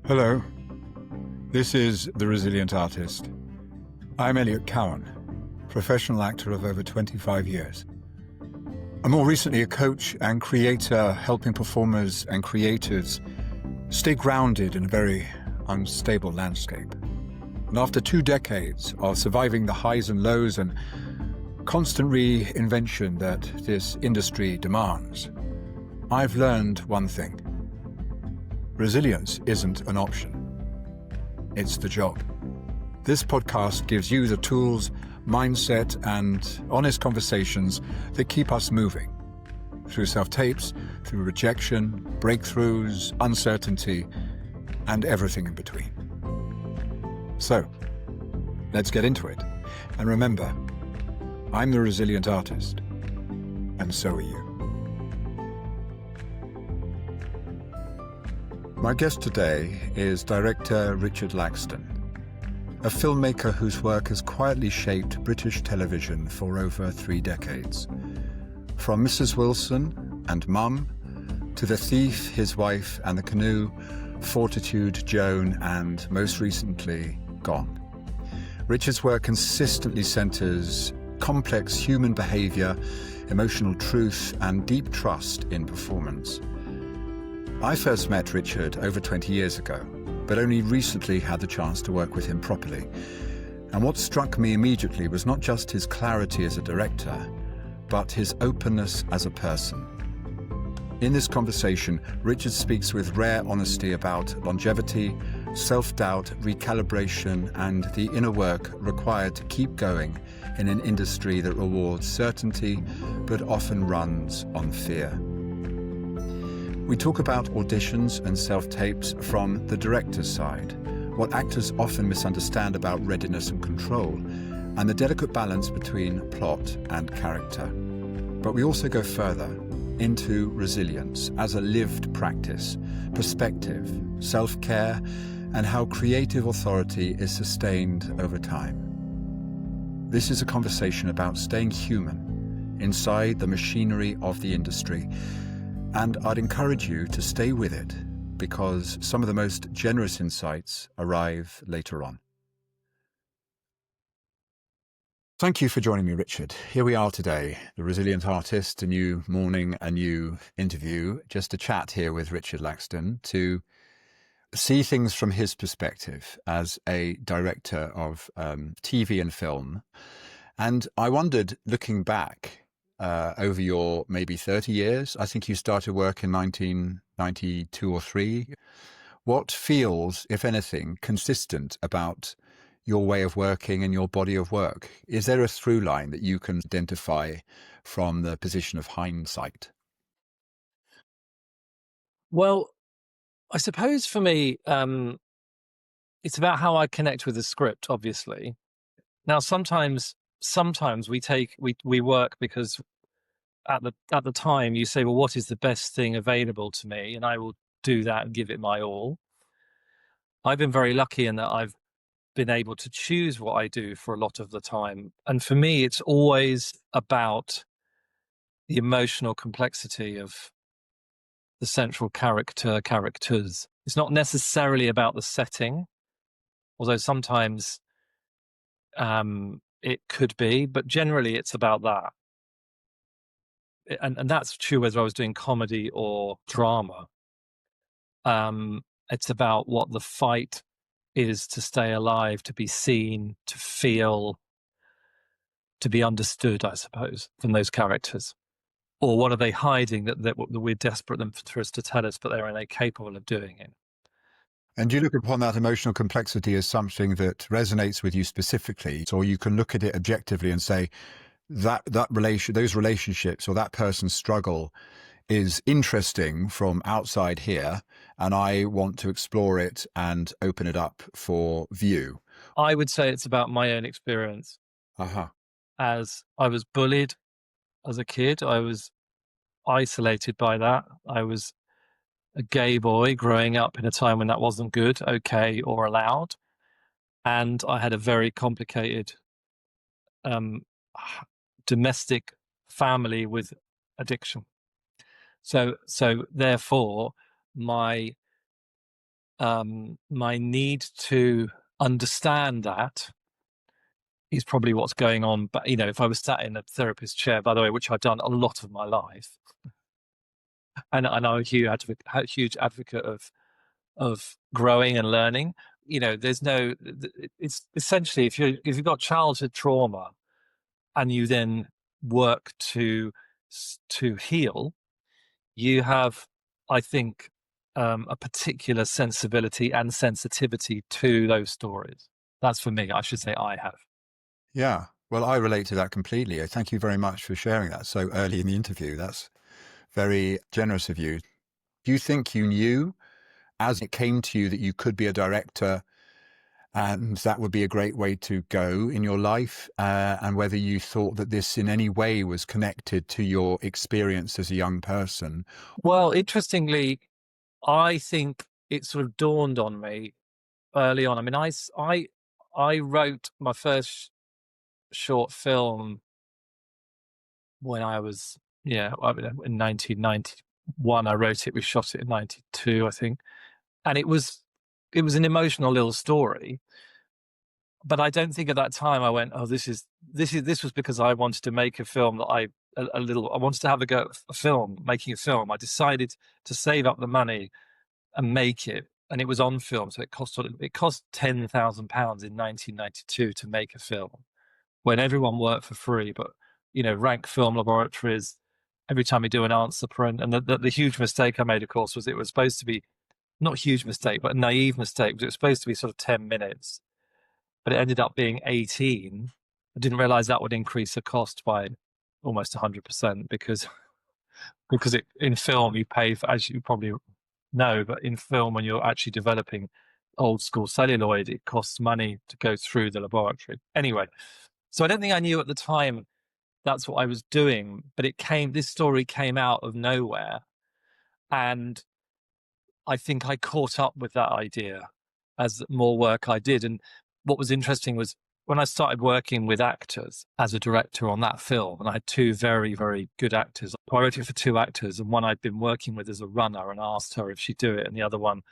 Hello, this is The Resilient Artist. I'm Elliot Cowan, professional actor of over 25 years. I'm more recently a coach and creator, helping performers and creators stay grounded in a very unstable landscape. And after 2 decades of surviving the highs and lows and constant reinvention that this industry demands, I've learned one thing. Resilience isn't an option. It's the job. This podcast gives you the tools, mindset, and honest conversations that keep us moving. Through self-tapes, through rejection, breakthroughs, uncertainty, and everything in between. So, let's get into it. And remember, I'm the Resilient Artist, and so are you. My guest today is director Richard Laxton, a filmmaker whose work has quietly shaped British television for over 3 decades. From Mrs. Wilson and Mum, to The Thief, His Wife and the Canoe, Fortitude, Joan, and most recently, Gone. Richard's work consistently centres complex human behaviour, emotional truth, and deep trust in performance. I first met Richard over 20 years ago, but only recently had the chance to work with him properly. And what struck me immediately was not just his clarity as a director, but his openness as a person. In this conversation, Richard speaks with rare honesty about longevity, self-doubt, recalibration, and the inner work required to keep going in an industry that rewards certainty, but often runs on fear. We talk about auditions and self-tapes from the director's side, what actors often misunderstand about readiness and control, and the delicate balance between plot and character. But we also go further into resilience as a lived practice, perspective, self-care, and how creative authority is sustained over time. This is a conversation about staying human inside the machinery of the industry. And I'd encourage you to stay with it, because some of the most generous insights arrive later on. Thank you for joining me, Richard. Here we are today, The Resilient Artist, a new morning, a new interview, just a chat here with Richard Laxton to see things from his perspective as a director of TV and film. And I wondered, looking back, over your maybe 30 years, I think you started work in 1992 or 3. What feels, if anything, consistent about your way of working and your body of work? Is there a through line that you can identify from the position of hindsight? Well, I suppose for me, it's about how I connect with the script, obviously. Now, sometimes we work because at the time you say, well, what is the best thing available to me? And I will do that and give it my all. I've been very lucky in that I've been able to choose what I do for a lot of the time. And for me, it's always about the emotional complexity of the central characters. It's not necessarily about the setting, although sometimes it could be, but generally it's about that. And that's true whether I was doing comedy or drama. It's about what the fight is to stay alive, to be seen, to feel, to be understood, I suppose, from those characters. Or what are they hiding that we're desperate for us to tell us, but they're incapable of doing it. And do you look upon that emotional complexity as something that resonates with you specifically, or you can look at it objectively and say that those relationships or that person's struggle is interesting from outside here, and I want to explore it and open it up for view? I would say it's about my own experience. As I was bullied as a kid, I was isolated by that. I was a gay boy growing up in a time when that wasn't good, okay, or allowed. And I had a very complicated domestic family with addiction. So therefore, my my need to understand that is probably what's going on. But, you know, if I was sat in a therapist chair, by the way, which I've done a lot of my life, and I'm a huge advocate of growing and learning. You know, it's essentially, if you've got childhood trauma and you then work to heal, you have, I think, a particular sensibility and sensitivity to those stories. That's for me. I should say I have. Yeah. Well, I relate to that completely. Thank you very much for sharing that so early in the interview. That's very generous of you. Do you think you knew as it came to you that you could be a director and that would be a great way to go in your life? And whether you thought that this in any way was connected to your experience as a young person? Well, interestingly, I think it sort of dawned on me early on. I mean, I wrote my first short film when I was, in 1991. I wrote it. We shot it in 92, I think, and it was an emotional little story. But I don't think at that time I went, oh, this was because I wanted to make a film that I wanted to have a go at a film, making a film. I decided to save up the money and make it, and it was on film, so it cost £10,000 in 1992 to make a film, when everyone worked for free. But you know, rank film laboratories, every time you do an answer print, and the huge mistake I made, of course, was it was supposed to be, not huge mistake, but a naive mistake, was it was supposed to be sort of 10 minutes, but it ended up being 18. I didn't realize that would increase the cost by almost 100%, because in film you pay for, as you probably know, but in film, when you're actually developing old school celluloid, it costs money to go through the laboratory. Anyway, so I don't think I knew at the time that's what I was doing, but this story came out of nowhere. And I think I caught up with that idea as more work I did. And what was interesting was when I started working with actors as a director on that film, and I had two very, very good actors. I wrote it for two actors, and one I'd been working with as a runner and asked her if she'd do it, and the other one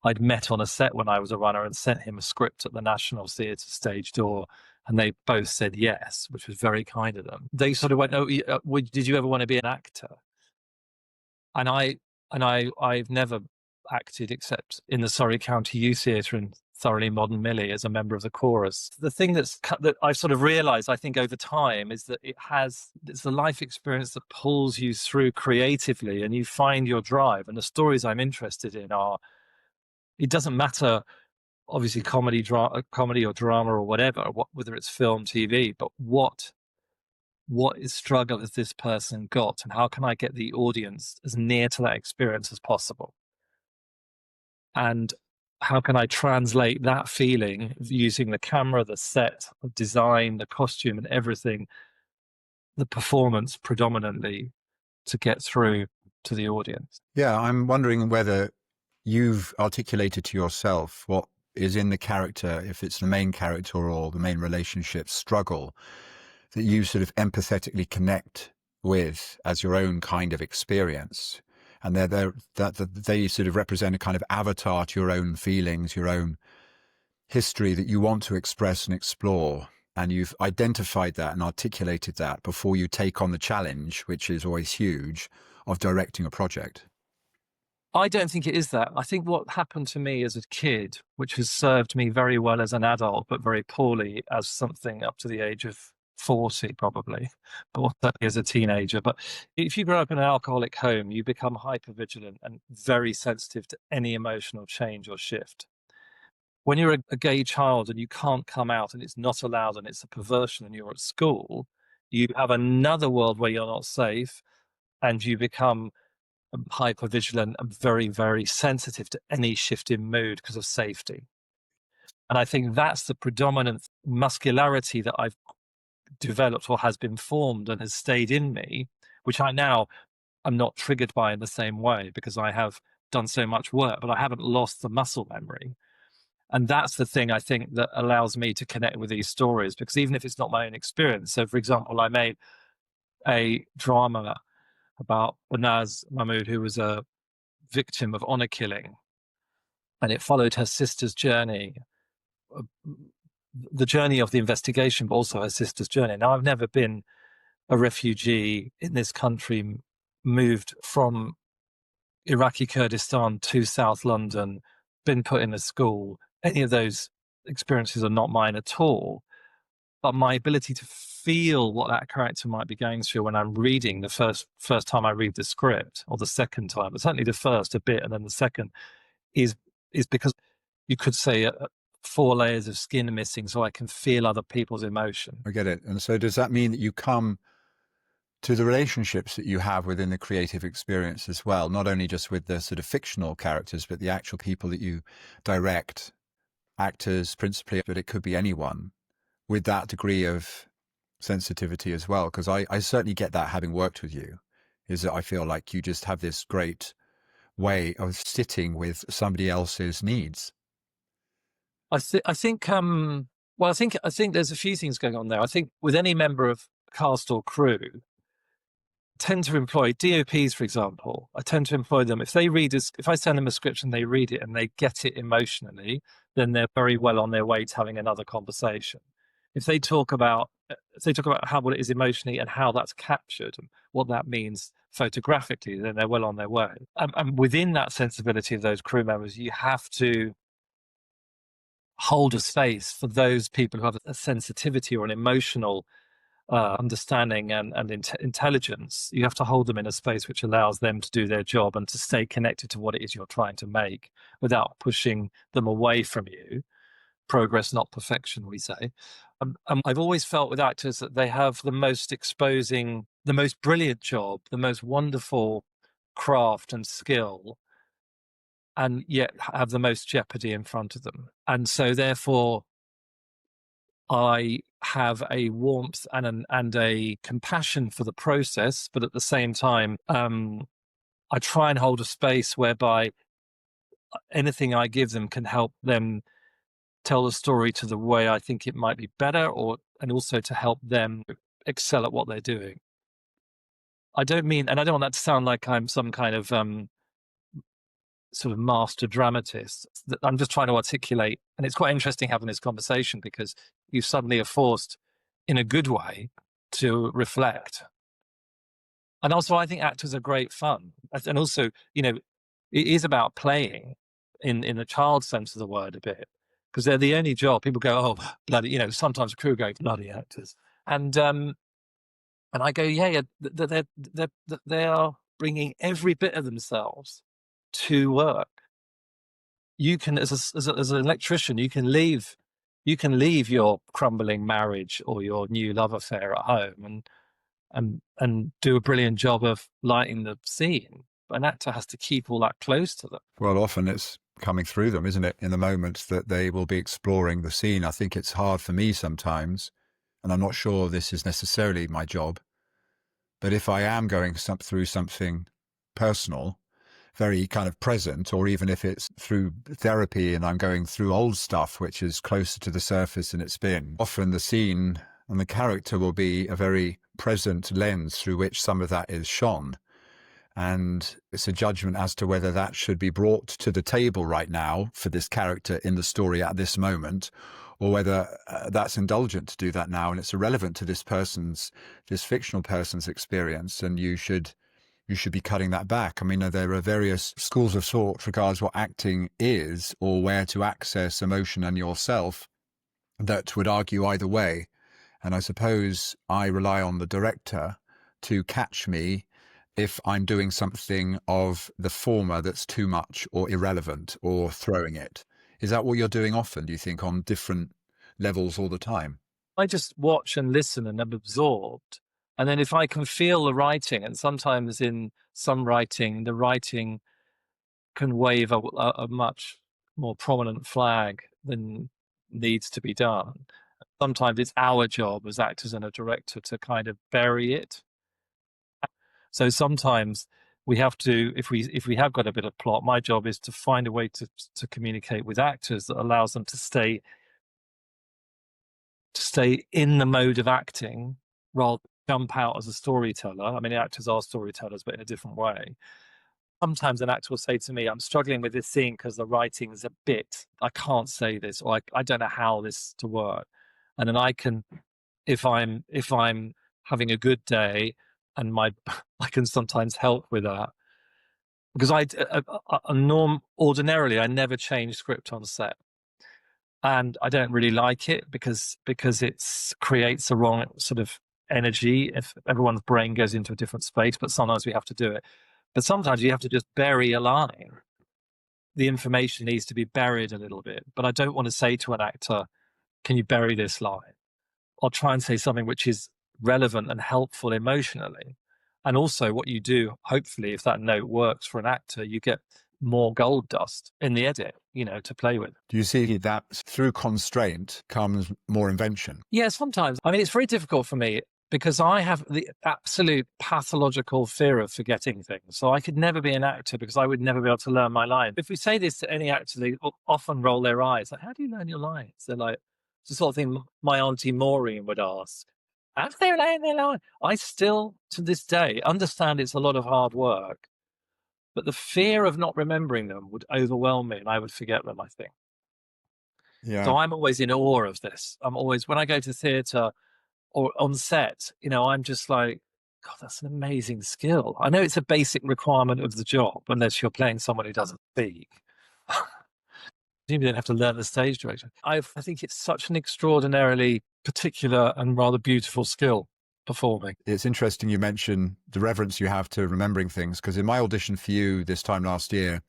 I'd met on a set when I was a runner and sent him a script at the National Theatre stage door, and they both said yes, which was very kind of them. They sort of went, "Oh, did you ever want to be an actor?" And I've never acted except in the Surrey County Youth Theatre in Thoroughly Modern Millie as a member of the chorus. The thing that I've sort of realised, I think, over time, is that it's the life experience that pulls you through creatively, and you find your drive. And the stories I'm interested in it doesn't matter, obviously, comedy or drama or whatever, whether it's film, TV, but what struggle has this person got, and how can I get the audience as near to that experience as possible? And how can I translate that feeling using the camera, the set, the design, the costume, and everything, the performance predominantly, to get through to the audience? Yeah, I'm wondering whether you've articulated to yourself what is in the character, if it's the main character or the main relationship struggle, that you sort of empathetically connect with as your own kind of experience. And they sort of represent a kind of avatar to your own feelings, your own history that you want to express and explore. And you've identified that and articulated that before you take on the challenge, which is always huge, of directing a project. I don't think it is that. I think what happened to me as a kid, which has served me very well as an adult, but very poorly as something up to the age of 40, probably, or certainly as a teenager. But if you grow up in an alcoholic home, you become hypervigilant and very sensitive to any emotional change or shift. When you're a gay child and you can't come out and it's not allowed and it's a perversion and you're at school, you have another world where you're not safe, and you become hyper vigilant and very, very sensitive to any shift in mood because of safety. And I think that's the predominant muscularity that I've developed, or has been formed and has stayed in me, which I'm not triggered by in the same way because I have done so much work, but I haven't lost the muscle memory. And that's the thing, I think, that allows me to connect with these stories, because even if it's not my own experience. So, for example, I made a drama about Banaz Mahmoud, who was a victim of honor killing. and it followed her sister's journey, uh, the journey of the investigation, but also her sister's journey. Now, I've never been a refugee in this country, moved from Iraqi Kurdistan to South London, been put in a school. Any of those experiences are not mine at all. But my ability to feel what that character might be going through when I'm reading the first time I read the script, or the second time, but certainly the first a bit, and then the second is because you could say 4 layers of skin missing, so I can feel other people's emotion. I get it. And so does that mean that you come to the relationships that you have within the creative experience as well, not only just with the sort of fictional characters, but the actual people that you direct, actors principally, but it could be anyone, with that degree of sensitivity as well? Because I certainly get that, having worked with you, is that I feel like you just have this great way of sitting with somebody else's needs. I think well, I think there's a few things going on there. I think with any member of cast or crew, tend to employ DOPs, for example. I tend to employ them if they read if I send them a script and they read it and they get it emotionally, then they're very well on their way to having another conversation. If they talk about how what it is emotionally and how that's captured and what that means photographically, then they're well on their way. And within that sensibility of those crew members, you have to hold a space for those people who have a sensitivity or an emotional understanding and intelligence. You have to hold them in a space which allows them to do their job and to stay connected to what it is you're trying to make without pushing them away from you. Progress, not perfection, we say. I've always felt with actors that they have the most exposing, the most brilliant job, the most wonderful craft and skill, and yet have the most jeopardy in front of them. And so therefore, I have a warmth and a compassion for the process, but at the same time, I try and hold a space whereby anything I give them can help them tell the story to the way I think it might be better, and also to help them excel at what they're doing. I don't want that to sound like I'm some kind of sort of master dramatist. I'm just trying to articulate, and it's quite interesting having this conversation because you suddenly are forced, in a good way, to reflect. And also, I think actors are great fun, and also, it is about playing in the child sense of the word a bit, because they're the only job. People go, oh bloody, sometimes a crew go, bloody actors, and I go, yeah, they are bringing every bit of themselves to work. You can, as an electrician, you can leave your crumbling marriage or your new love affair at home and do a brilliant job of lighting the scene. But an actor has to keep all that close to them. Well, often it's coming through them, isn't it, in the moments that they will be exploring the scene. I think it's hard for me sometimes, and I'm not sure this is necessarily my job, but if I am going through something personal, very kind of present, or even if it's through therapy and I'm going through old stuff, which is closer to the surface than it's been, often the scene and the character will be a very present lens through which some of that is shone. And it's a judgment as to whether that should be brought to the table right now for this character in the story at this moment, or whether that's indulgent to do that now and it's irrelevant to this fictional person's experience, and you should be cutting that back. I mean, there are various schools of thought regards what acting is or where to access emotion and yourself that would argue either way. And I suppose I rely on the director to catch me if I'm doing something of the former that's too much or irrelevant or throwing it. Is that what you're doing often, do you think, on different levels all the time? I just watch and listen and am absorbed. And then if I can feel the writing, and sometimes in some writing, the writing can wave a much more prominent flag than needs to be done. Sometimes it's our job as actors and a director to kind of bury it. So sometimes we have to, if we have got a bit of plot, my job is to find a way to communicate with actors that allows them to stay in the mode of acting rather than jump out as a storyteller. I mean, actors are storytellers, but in a different way. sometimes an actor will say to me, I'm struggling with this scene because the writing is a bit, I can't say this, or I don't know how this to work. And then I can, if I'm having a good day, and I can sometimes help with that, because ordinarily I never change script on set, and I don't really like it because it's creates a wrong sort of energy if everyone's brain goes into a different space. But sometimes we have to do it. But sometimes you have to just bury a line. The information needs to be buried a little bit. But I don't want to say to an actor, "Can you bury this line?" I'll try and say something which is relevant and helpful emotionally. And also, what you do, hopefully, if that note works for an actor, you get more gold dust in the edit, to play with. Do you see that through constraint comes more invention? Yeah, sometimes. I mean, it's very difficult for me because I have the absolute pathological fear of forgetting things. So I could never be an actor because I would never be able to learn my lines. If we say this to any actor, they often roll their eyes. Like, how do you learn your lines? They're like, it's the sort of thing my auntie Maureen would ask. How do they learn their line? I still, to this day, understand it's a lot of hard work, but the fear of not remembering them would overwhelm me and I would forget them, I think. Yeah. So I'm always in awe of this. I'm always, when I go to theatre or on set, I'm just like, God, that's an amazing skill. I know it's a basic requirement of the job, unless you're playing someone who doesn't speak. You don't have to learn the stage direction. I think it's such an extraordinarily particular and rather beautiful skill, performing. It's interesting you mention the reverence you have to remembering things, because in my audition for you this time last year,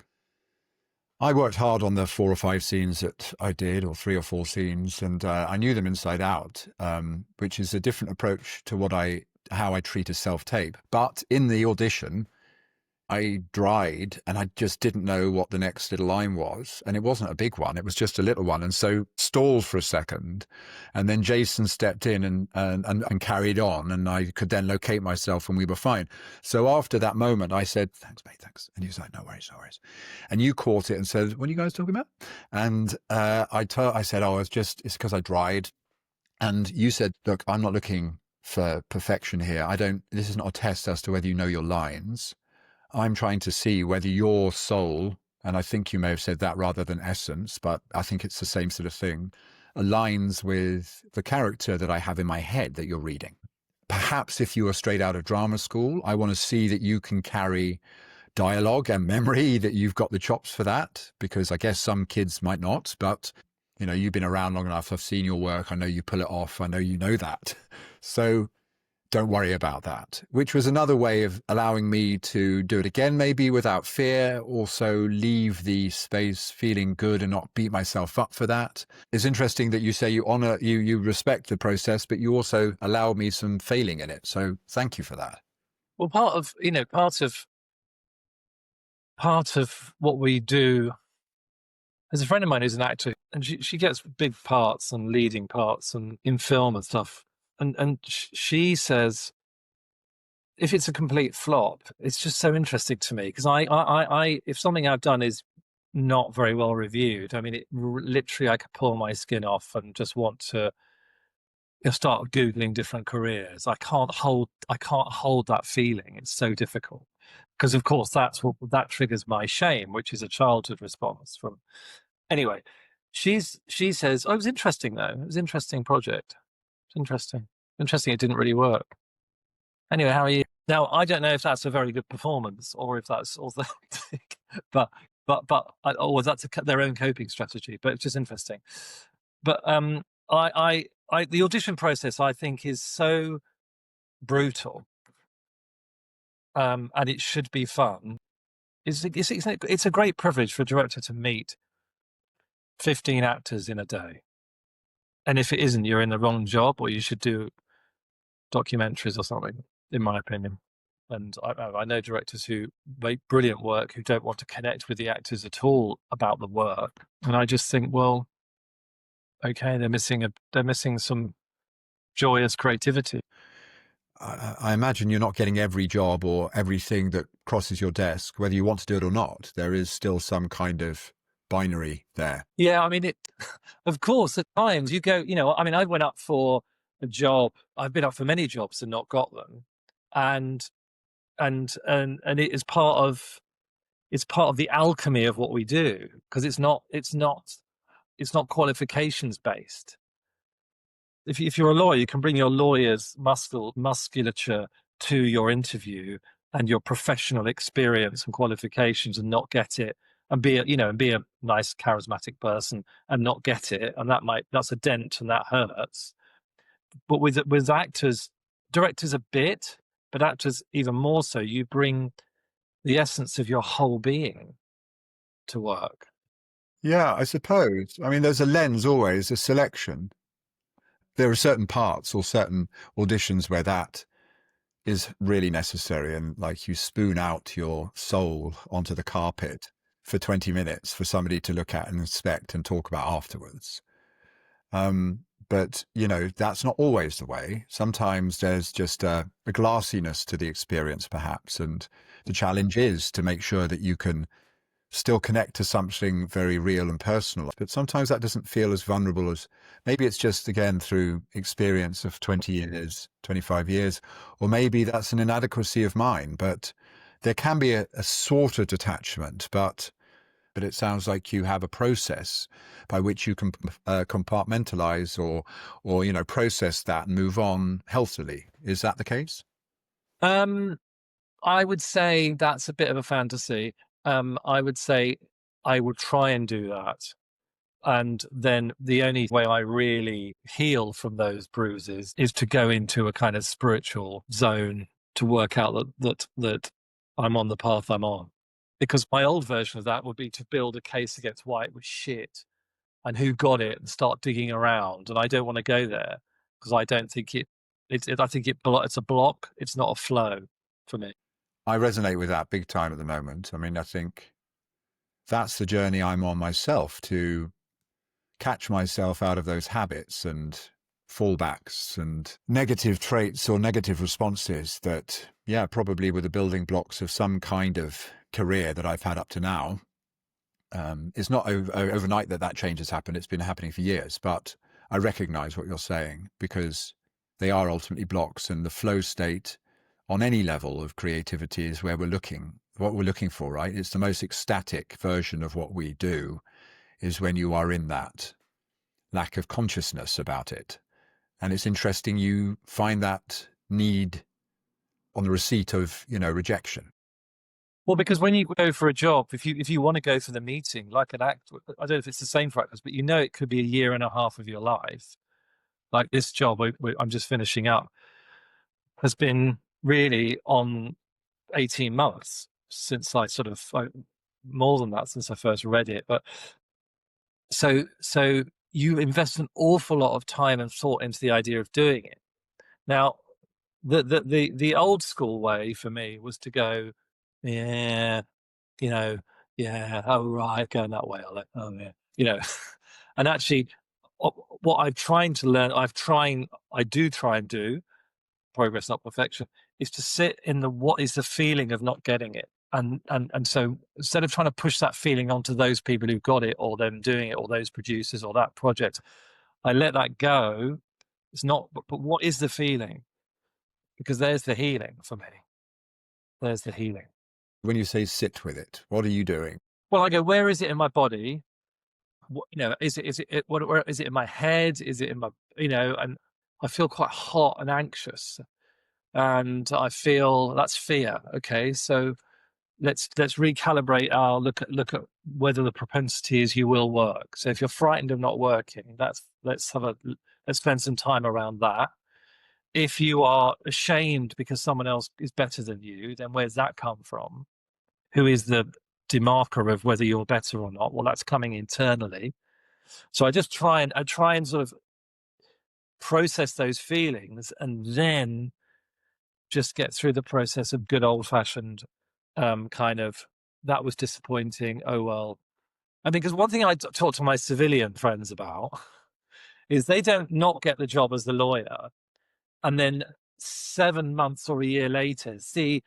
I worked hard on the 4 or 5 scenes that I did, or 3 or 4 scenes, and I knew them inside out, which is a different approach to how I treat a self-tape. But in the audition, I dried and I just didn't know what the next little line was. And it wasn't a big one, it was just a little one. And so stalled for a second. And then Jason stepped in and carried on. And I could then locate myself and we were fine. So after that moment, I said, thanks, mate, thanks. And he was like, no worries, no worries. And you caught it and said, what are you guys talking about? And I said, oh, it's because I dried. And you said, look, I'm not looking for perfection here. This is not a test as to whether you know your lines. I'm trying to see whether your soul, and I think you may have said that rather than essence, but I think it's the same sort of thing, aligns with the character that I have in my head that you're reading. Perhaps if you were straight out of drama school, I want to see that you can carry dialogue and memory, that you've got the chops for that, because I guess some kids might not, but you've been around long enough. I've seen your work. I know you pull it off. I know you know that. So don't worry about that, which was another way of allowing me to do it again, maybe without fear, also leave the space feeling good and not beat myself up for that. It's interesting that you say you respect the process, but you also allow me some failing in it. So thank you for that. Well, part of what we do, there's a friend of mine who's an actor, and she gets big parts and leading parts and in film and stuff. And she says, if it's a complete flop, it's just so interesting to me, because I if something I've done is not very well reviewed, I mean, literally I could pull my skin off and just want to start Googling different careers. I can't hold that feeling. It's so difficult, because of course that triggers my shame, which is a childhood response from. Anyway, she says, oh, it was interesting though. It was an interesting project. It's interesting. Interesting. It didn't really work. Anyway, how are you? Now, I don't know if that's a very good performance or if that's authentic, but or that's their own coping strategy. But it's just interesting. But the audition process, I think, is so brutal, and it should be fun. It's a great privilege for a director to meet 15 actors in a day. And if it isn't, you're in the wrong job, or you should do documentaries or something, in my opinion. And I know directors who make brilliant work who don't want to connect with the actors at all about the work. And I just think, well, okay, they're missing some joyous creativity. I imagine you're not getting every job or everything that crosses your desk, whether you want to do it or not. There is still some kind of binary there. Yeah, I mean, of course, at times you go, I mean, I went up for a job. I've been up for many jobs and not got them. And it is part of it's part of the alchemy of what we do, because it's not qualifications based. If you're a lawyer, you can bring your lawyer's musculature to your interview and your professional experience and qualifications and not get it, and be a nice charismatic person and not get it, and that's a dent and that hurts. But with actors, directors a bit, but actors even more so, you bring the essence of your whole being to work. Yeah, I suppose. I mean, there's a lens always, a selection. There are certain parts or certain auditions where that is really necessary, and like you spoon out your soul onto the carpet for 20 minutes for somebody to look at and inspect and talk about afterwards. But that's not always the way. Sometimes there's just a glassiness to the experience, perhaps, and the challenge is to make sure that you can still connect to something very real and personal. But sometimes that doesn't feel as vulnerable as, maybe it's just, again, through experience of 20 years, 25 years, or maybe that's an inadequacy of mine. But there can be a sort of detachment, but it sounds like you have a process by which you can compartmentalize or process that and move on healthily. Is that the case? Um, I would say that's a bit of a fantasy. I would say I would try and do that. And then the only way I really heal from those bruises is to go into a kind of spiritual zone to work out that I'm on the path I'm on. Because my old version of that would be to build a case against why it was shit and who got it and start digging around. And I don't want to go there because I don't think I think it's a block. It's not a flow for me. I resonate with that big time at the moment. I mean, I think that's the journey I'm on myself, to catch myself out of those habits and fallbacks and negative traits or negative responses that, yeah, probably were the building blocks of some kind of career that I've had up to now. It's not overnight that change has happened. It's been happening for years, but I recognize what you're saying, because they are ultimately blocks, and the flow state on any level of creativity is where what we're looking for, right? It's the most ecstatic version of what we do, is when you are in that lack of consciousness about it. And it's interesting you find that need on the receipt of, rejection. Well, because when you go for a job, if you want to go for the meeting, like an actor, I don't know if it's the same for actors, but it could be a year and a half of your life. Like this job I'm just finishing up has been really on 18 months since I sort of more than that since I first read it. But so you invest an awful lot of time and thought into the idea of doing it. Now, the old school way for me was to go, yeah, you know, yeah, oh right, going that way, oh yeah, and actually, what I'm trying to learn, I do try and do progress, not perfection, is to sit in what is the feeling of not getting it, and so instead of trying to push that feeling onto those people who've got it, or them doing it, or those producers, or that project, I let that go. It's not, but what is the feeling? Because there's the healing for me. There's the healing. When you say sit with it, what are you doing? Well, I go, where is it in my body? What, where is it in my head? Is it in my, and I feel quite hot and anxious, and I feel that's fear. Okay, so let's recalibrate our look at whether the propensity is you will work. So if you're frightened of not working, let's spend some time around that. If you are ashamed because someone else is better than you, then where's that come from? Who is the demarker of whether you're better or not? Well, that's coming internally. So I try and sort of process those feelings, and then just get through the process of good old fashioned kind of, that was disappointing. Oh well. I mean, because one thing I talk to my civilian friends about is they don't not get the job as the lawyer, and then 7 months or a year later see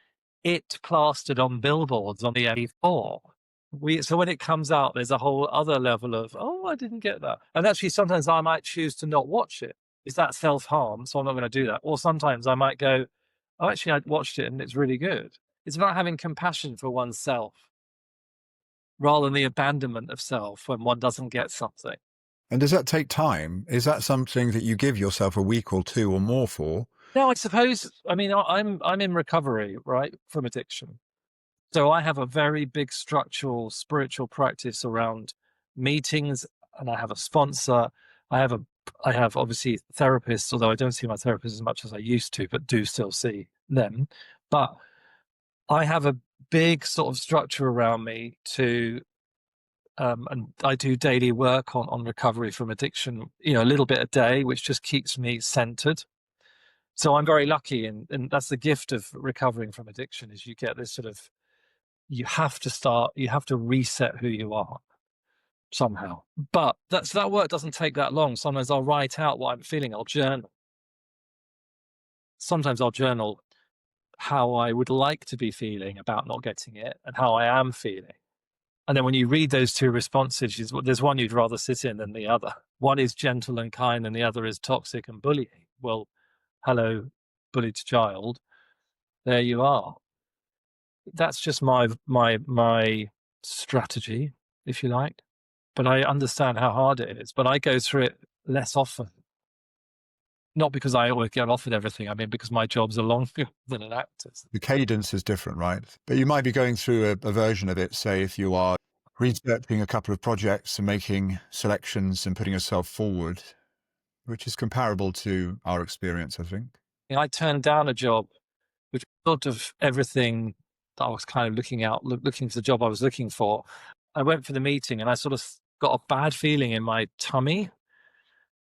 it plastered on billboards on the A4. So when it comes out, there's a whole other level of, oh, I didn't get that. And actually, sometimes I might choose to not watch it. Is that self-harm? So I'm not going to do that. Or sometimes I might go, oh, actually, I watched it and it's really good. It's about having compassion for oneself. rather than the abandonment of self when one doesn't get something. And does that take time? Is that something that you give yourself a week or two or more for? No, I suppose, I mean, I'm in recovery, right, from addiction. So I have a very big structural spiritual practice around meetings, and I have a sponsor. I have a I have obviously therapists, although I don't see my therapist as much as I used to, but do still see them. But I have a big sort of structure around me to and I do daily work on recovery from addiction, a little bit a day, which just keeps me centered. So I'm very lucky, and that's the gift of recovering from addiction is you get this sort of you have to reset who you are somehow. But that work doesn't take that long. Sometimes I'll write out what I'm feeling. I'll journal. Sometimes I'll journal how I would like to be feeling about not getting it and how I am feeling. And then when you read those two responses, there's one you'd rather sit in than the other. One is gentle and kind, and the other is toxic and bullying. Well, hello, bullied child. There you are. That's just my strategy, if you like. But I understand how hard it is. But I go through it less often. Not because I always get offered everything. I mean, because my job's are longer than an actor's. The cadence is different, right? But you might be going through a version of it, say, if you are researching a couple of projects and making selections and putting yourself forward, which is comparable to our experience, I think. I turned down a job, which was sort of everything that I was kind of looking for the job I was looking for. I went for the meeting and I sort of got a bad feeling in my tummy.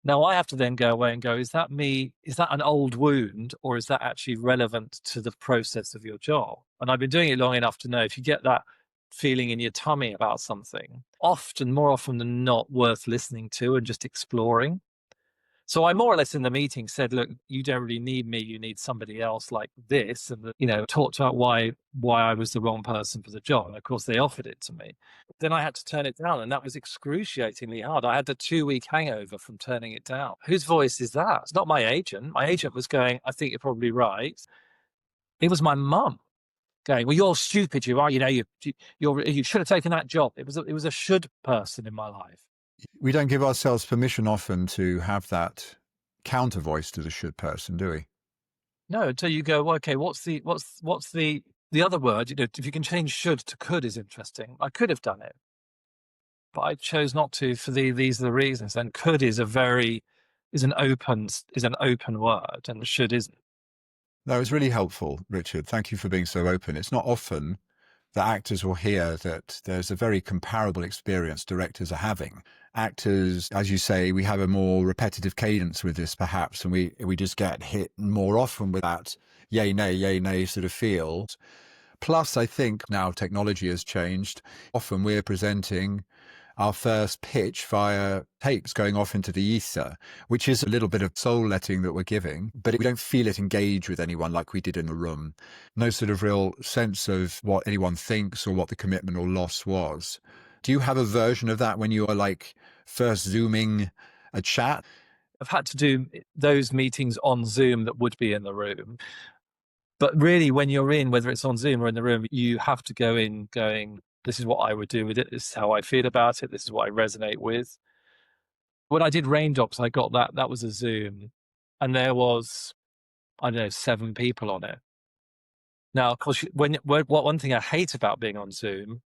Now I have to then go away and go, is that me? Is that an old wound, or is that actually relevant to the process of your job? And I've been doing it long enough to know if you get that feeling in your tummy about something, more often than not, worth listening to and just exploring. So I more or less in the meeting said, look, you don't really need me. You need somebody else like this. And, talked about why I was the wrong person for the job. And of course, they offered it to me. Then I had to turn it down. And that was excruciatingly hard. I had a 2-week hangover from turning it down. Whose voice is that? It's not my agent. My agent was going, I think you're probably right. It was my mum going, well, you're stupid. You are, you should have taken that job. It was a should person in my life. We don't give ourselves permission often to have that counter voice to the should person, do we? No, until you go, well, okay, what's the other word? If you can change should to could is interesting. I could have done it, but I chose not to for these are the reasons. And could is an open word, and should isn't. No, it's really helpful, Richard. Thank you for being so open. It's not often that actors will hear that there's a very comparable experience directors are having. Actors, as you say, we have a more repetitive cadence with this perhaps, and we just get hit more often with that yay, nay sort of feel. Plus, I think now technology has changed. Often we're presenting our first pitch via tapes going off into the ether, which is a little bit of soul letting that we're giving, but we don't feel it engage with anyone like we did in the room. No sort of real sense of what anyone thinks or what the commitment or loss was. Do you have a version of that when you are like first Zooming a chat? I've had to do those meetings on Zoom that would be in the room. But really, when you're in, whether it's on Zoom or in the room, you have to go in going, this is what I would do with it. This is how I feel about it. This is what I resonate with. When I did Raindrops, I got that was a Zoom, and there was, I don't know, 7 people on it. Now, of course, one thing I hate about being on Zoom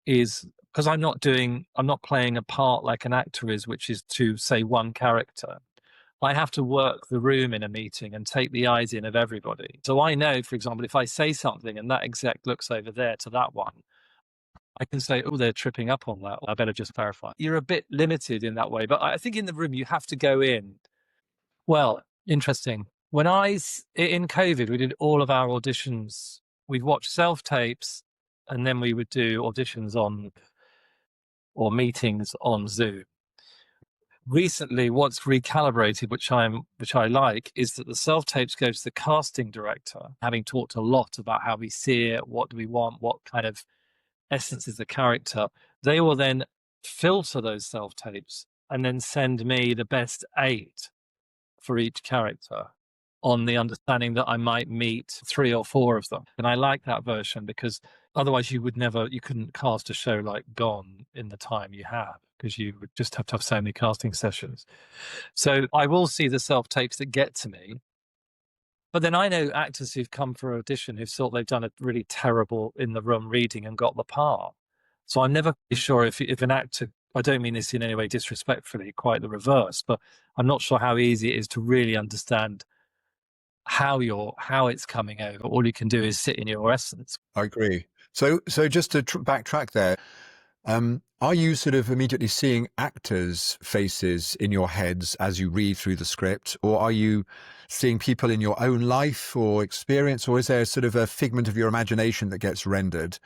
is because I'm not playing a part like an actor is, which is to say one character. I have to work the room in a meeting and take the eyes in of everybody. So I know, for example, if I say something and that exec looks over there to that one, I can say, oh, they're tripping up on that. I better just clarify. You're a bit limited in that way. But I think in the room, you have to go in. Well, interesting. In COVID, we did all of our auditions. We'd watch self-tapes, and then we would do auditions or meetings on Zoom. Recently, what's recalibrated, which I like, is that the self-tapes go to the casting director, having talked a lot about how we see it, what do we want, what kind of essence is the character. They will then filter those self-tapes and then send me the best 8 for each character, on the understanding that I might meet 3 or 4 of them. And I like that version because Otherwise, you couldn't cast a show like Gone in the time you have, because you would just have to have so many casting sessions. So I will see the self-tapes that get to me, but then I know actors who've come for audition who've thought they've done a really terrible in the room reading and got the part. So I'm never really sure if an actor, I don't mean this in any way disrespectfully, quite the reverse, but I'm not sure how easy it is to really understand how it's coming over. All you can do is sit in your essence. I agree. So just to backtrack there, are you sort of immediately seeing actors' faces in your heads as you read through the script, or are you seeing people in your own life or experience, or is there sort of a figment of your imagination that gets rendered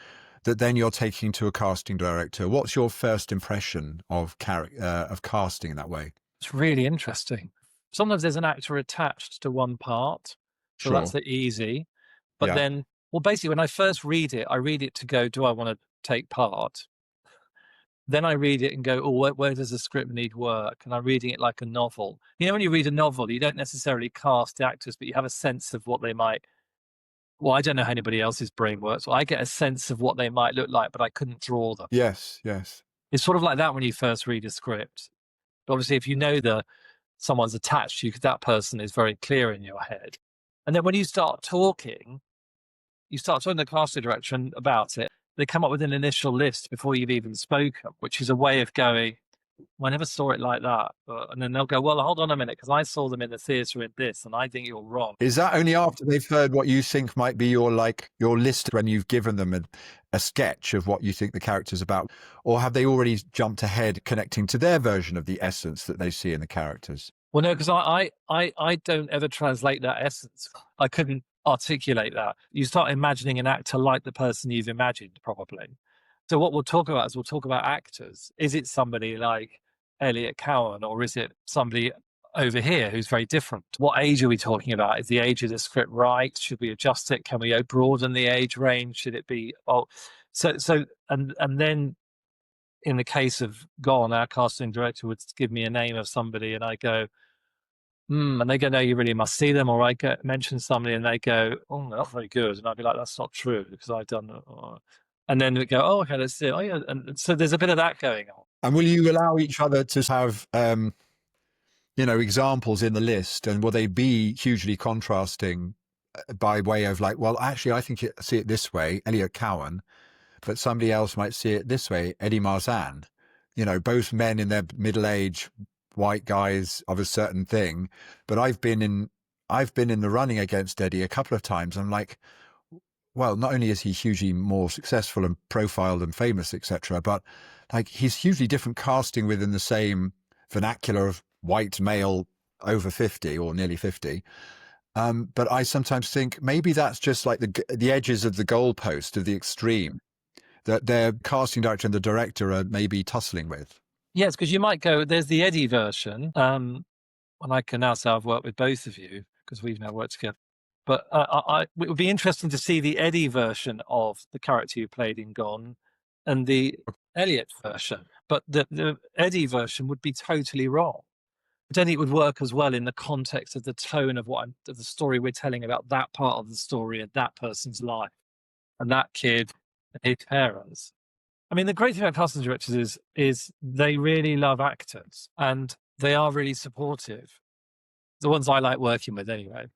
that then you're taking to a casting director? What's your first impression of casting in that way? It's really interesting. Sometimes there's an actor attached to one part, so that's Sure. the easy. But Yeah. then, well, basically, when I first read it, I read it to go, do I want to take part? Then I read it and go, oh, where does the script need work? And I'm reading it like a novel. You know, when you read a novel, you don't necessarily cast the actors, but you have a sense of what they might. Well, I don't know how anybody else's brain works. Well, I get a sense of what they might look like, but I couldn't draw them. Yes. Yes. It's sort of like that when you first read a script. But obviously, if you know someone's attached to you, that person is very clear in your head. And then when you start talking to the casting director about it, they come up with an initial list before you've even spoken, which is a way of going, well, I never saw it like that. And then they'll go, well, hold on a minute, because I saw them in the theatre in this, and I think you're wrong. Is that only after they've heard what you think might be your list, when you've given them a sketch of what you think the character's about? Or have they already jumped ahead, connecting to their version of the essence that they see in the characters? Well, no, because I don't ever translate that essence. I couldn't articulate that. You start imagining an actor like the person you've imagined, probably. So what we'll talk about is we'll talk about actors. Is it somebody like Elliot Cowan, or is it somebody over here who's very different? What age are we talking about? Is the age of the script right? Should we adjust it? Can we broaden the age range? Should it be and then in the case of Gone, our casting director would give me a name of somebody, and I go, and they go, no, you really must see them. Or I mention somebody, and they go, oh, they're not very good, and I'd be like, that's not true, because I've done it. And then we go, oh, okay, let's see it. Oh, yeah, and so there's a bit of that going on. And will you allow each other to have, examples in the list, and will they be hugely contrasting by way of like, well, actually, I think see it this way, Elliot Cowan, but somebody else might see it this way, Eddie Marsan. Both men in their middle age, white guys of a certain thing. But I've been in the running against Eddie a couple of times. I'm like, well, not only is he hugely more successful and profiled and famous, etc., but like he's hugely different casting within the same vernacular of white male over 50 or nearly 50. But I sometimes think maybe that's just like the edges of the goalpost of the extreme that their casting director and the director are maybe tussling with. Yes, because you might go, there's the Eddie version. And I can now say I've worked with both of you, because we've now worked together. But it would be interesting to see the Eddie version of the character you played in Gone and the Elliot version. But the Eddie version would be totally wrong. I don't think it would work as well in the context of the tone of of the story we're telling about that part of the story and that person's life and that kid and his parents. I mean, the great thing about casting directors is they really love actors, and they are really supportive. The ones I like working with, anyway.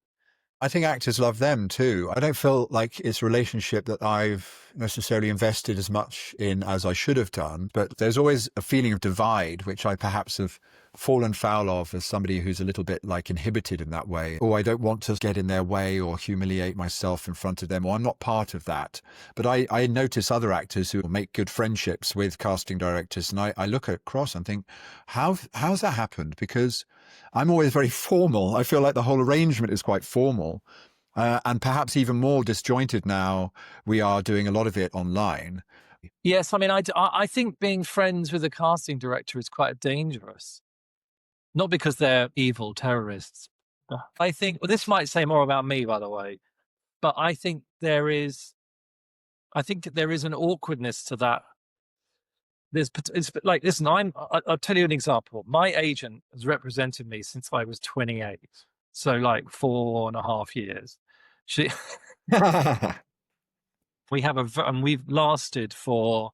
I think actors love them too. I don't feel like it's a relationship that I've necessarily invested as much in as I should have done, but there's always a feeling of divide, which I perhaps have fallen foul of as somebody who's a little bit like inhibited in that way. Or I don't want to get in their way or humiliate myself in front of them, or I'm not part of that. But I notice other actors who make good friendships with casting directors, and I look across and think, how's that happened? Because I'm always very formal. I feel like the whole arrangement is quite formal, and perhaps even more disjointed now. We are doing a lot of it online. Yes, I mean, I think being friends with a casting director is quite dangerous. Not because they're evil terrorists. I think, well, this might say more about me, by the way, but I think there is an awkwardness to that. It's like, listen, I'll tell you an example. My agent has represented me since I was 28. So like 4.5 years. She, and we've lasted for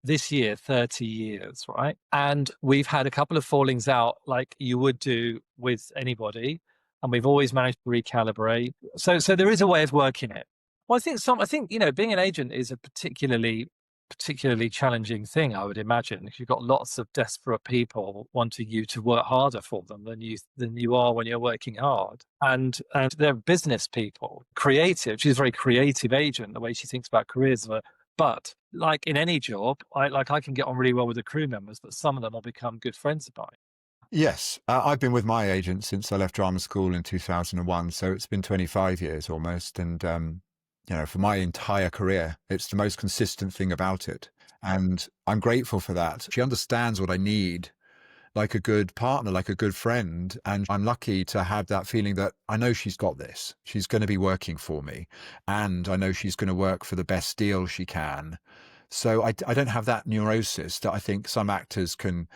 this year 30 years, right? And we've had a couple of fallings out like you would do with anybody, and we've always managed to recalibrate. So there is a way of working it. Well, I think, being an agent is a particularly challenging thing, I would imagine, because you've got lots of desperate people wanting you to work harder for them than you are when you're working hard. And they're business people, creative. She's a very creative agent, the way she thinks about careers. But like in any job, I can get on really well with the crew members, but some of them will become good friends of mine. Yes, I've been with my agent since I left drama school in 2001, so it's been 25 years almost. And, for my entire career, it's the most consistent thing about it. And I'm grateful for that. She understands what I need, like a good partner, like a good friend. And I'm lucky to have that feeling that I know she's got this. She's going to be working for me. And I know she's going to work for the best deal she can. So I don't have that neurosis that I think some actors can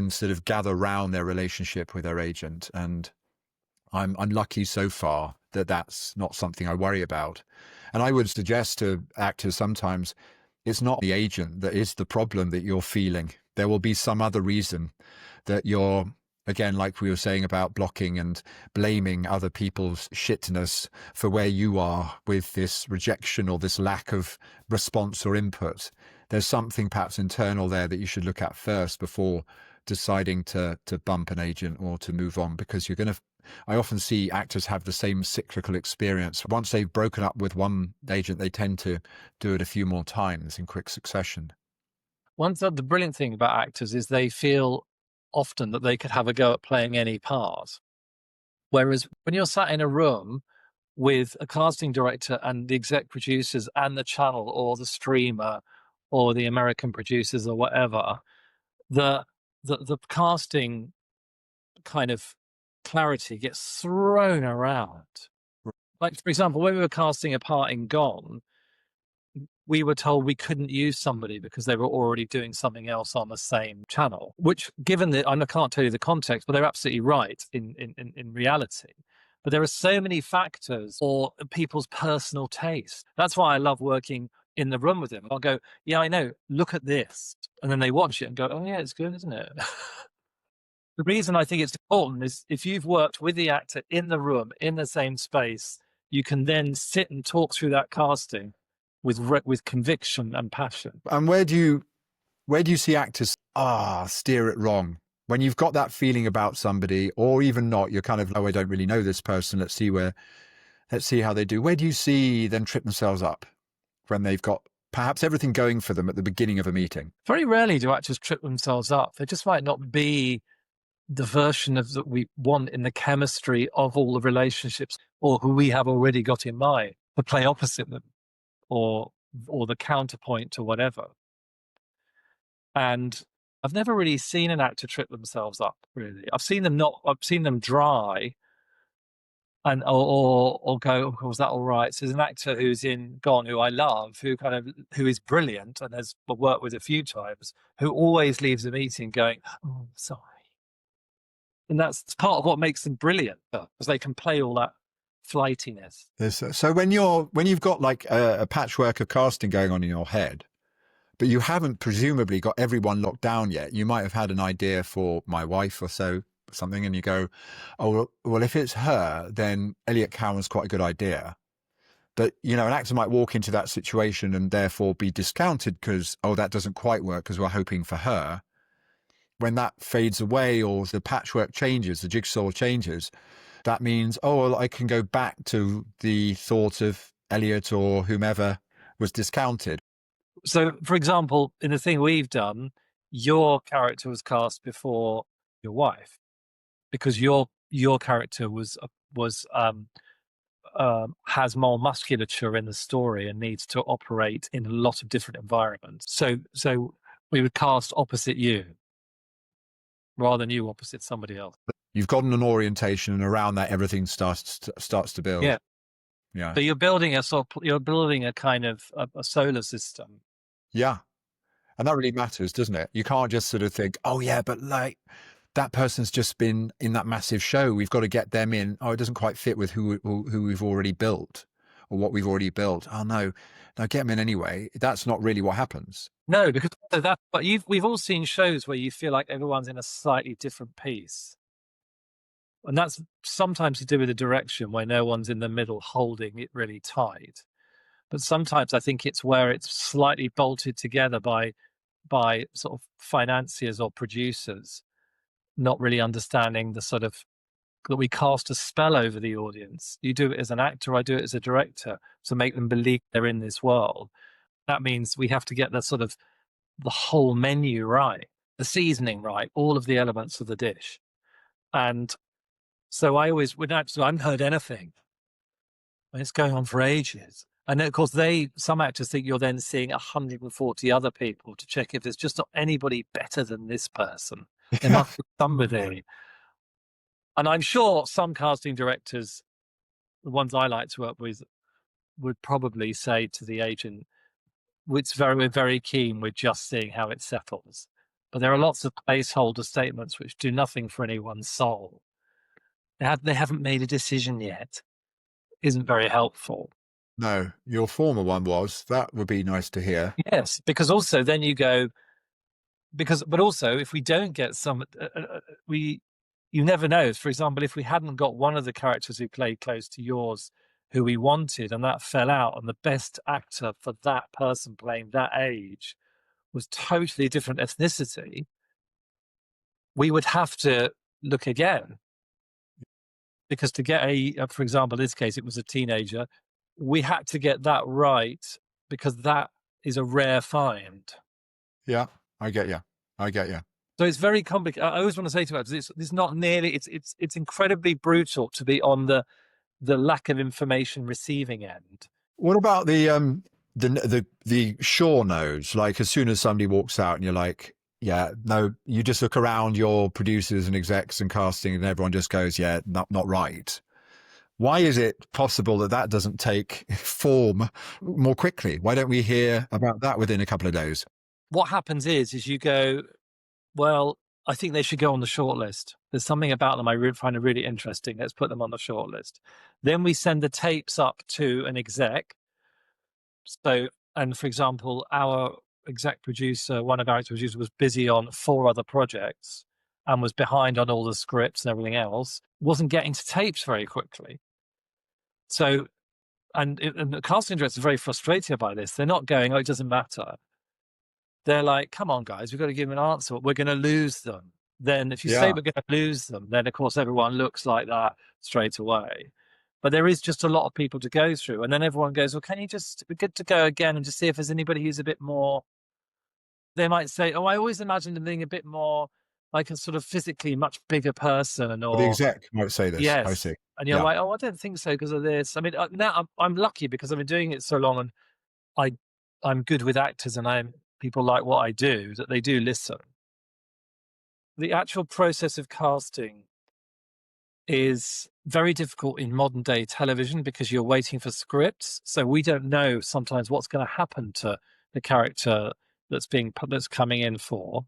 sort of gather round their relationship with their agent. And I'm lucky so far that that's not something I worry about. And I would suggest to actors sometimes it's not the agent that is the problem that you're feeling. There will be some other reason that you're, again, like we were saying about blocking and blaming other people's shitness for where you are with this rejection or this lack of response or input. There's something perhaps internal there that you should look at first before deciding to bump an agent or to move on, because I often see actors have the same cyclical experience. Once they've broken up with one agent, they tend to do it a few more times in quick succession. The brilliant thing about actors is they feel often that they could have a go at playing any part. Whereas when you're sat in a room with a casting director and the exec producers and the channel or the streamer or the American producers or whatever, the casting kind of clarity gets thrown around. Like, for example, when we were casting a part in Gone, we were told we couldn't use somebody because they were already doing something else on the same channel, which, given that, I can't tell you the context, but they're absolutely right in reality. But there are so many factors or people's personal taste. That's why I love working in the room with them. I'll go, yeah, I know, look at this. And then they watch it and go, oh yeah, it's good, isn't it? The reason I think it's important is if you've worked with the actor in the room, in the same space, you can then sit and talk through that casting with conviction and passion. And where do you see actors steer it wrong? When you've got that feeling about somebody, or even not, you're kind of, oh, I don't really know this person. Let's see how they do. Where do you see them trip themselves up when they've got perhaps everything going for them at the beginning of a meeting? Very rarely do actors trip themselves up. They just might not be the version of that we want in the chemistry of all the relationships, or who we have already got in mind to play opposite them, or the counterpoint to whatever. And I've never really seen an actor trip themselves up, really. I've seen them dry and or go, oh, was that all right? So there's an actor who's in Gone who I love, who is brilliant and has worked with a few times, who always leaves a meeting going, oh, sorry. And that's part of what makes them brilliant, because they can play all that flightiness. So when you've got like a patchwork of casting going on in your head, but you haven't presumably got everyone locked down yet, you might have had an idea for My Wife or something, and you go, oh, well, if it's her, then Elliot Cowan's quite a good idea. But, an actor might walk into that situation and therefore be discounted because, oh, that doesn't quite work because we're hoping for her. When that fades away or the patchwork changes, the jigsaw changes, that means, oh, well, I can go back to the thought of Elliot or whomever was discounted. So, for example, in the thing we've done, your character was cast before your wife because your character has more musculature in the story and needs to operate in a lot of different environments. So we would cast opposite you rather than you opposite somebody else. You've gotten an orientation, and around that, everything starts to build. Yeah. Yeah. So you're building a kind of a solar system. Yeah. And that really matters, doesn't it? You can't just sort of think, oh yeah, but like that person's just been in that massive show, we've got to get them in. Oh, it doesn't quite fit with who we've already built. or what we've already built. Oh no, now get them in anyway. That's not really what happens. No, because but we've all seen shows where you feel like everyone's in a slightly different piece. And that's sometimes to do with the direction where no one's in the middle holding it really tight. But sometimes I think it's where it's slightly bolted together by sort of financiers or producers not really understanding the sort of that we cast a spell over the audience. You do it as an actor, I do it as a director to make them believe they're in this world. That means we have to get the sort of the whole menu right, the seasoning right, all of the elements of the dish. And so I always, with actors, I haven't heard anything. And it's going on for ages. And of course, some actors think you're then seeing 140 other people to check if there's just not anybody better than this person. There must be somebody. And I'm sure some casting directors, the ones I like to work with, would probably say to the agent, we're very keen, we're just seeing how it settles. But there are lots of placeholder statements which do nothing for anyone's soul. They haven't made a decision yet. Isn't very helpful. No, your former one was. That would be nice to hear. Yes, because also then you go, but also if we don't get you never know. For example, if we hadn't got one of the characters who played close to yours who we wanted and that fell out and the best actor for that person playing that age was totally different ethnicity, we would have to look again. Because to get for example, in this case, it was a teenager, we had to get that right because that is a rare find. Yeah, I get you. So it's very complicated. I always want to say to actors, it's not nearly. It's incredibly brutal to be on the lack of information receiving end. What about the sure knows? Like as soon as somebody walks out and you're like, yeah, no, you just look around your producers and execs and casting and everyone just goes, yeah, not right. Why is it possible that doesn't take form more quickly? Why don't we hear about that within a couple of days? What happens is you go, well, I think they should go on the shortlist. There's something about them I find really interesting. Let's put them on the shortlist. Then we send the tapes up to an exec. So, and for example, our exec producer, one of our exec producers was busy on 4 other projects and was behind on all the scripts and everything else, wasn't getting to tapes very quickly. So, and the casting directors are very frustrated by this. They're not going, oh, it doesn't matter. They're like, come on, guys, we've got to give them an answer. We're going to lose them. Then if you say we're going to lose them, then of course everyone looks like that straight away. But there is just a lot of people to go through. And then everyone goes, well, can you just, we're good to go again and just see if there's anybody who's a bit more, they might say, oh, I always imagined them being a bit more like a sort of physically much bigger person. Or the exec might say this. Yes. I see. And you're like, oh, I don't think so because of this. I mean, now I'm lucky because I've been doing it so long and I'm good with actors and people like what I do, that they do listen. The actual process of casting is very difficult in modern day television because you're waiting for scripts. So we don't know sometimes what's going to happen to the character that's coming in for.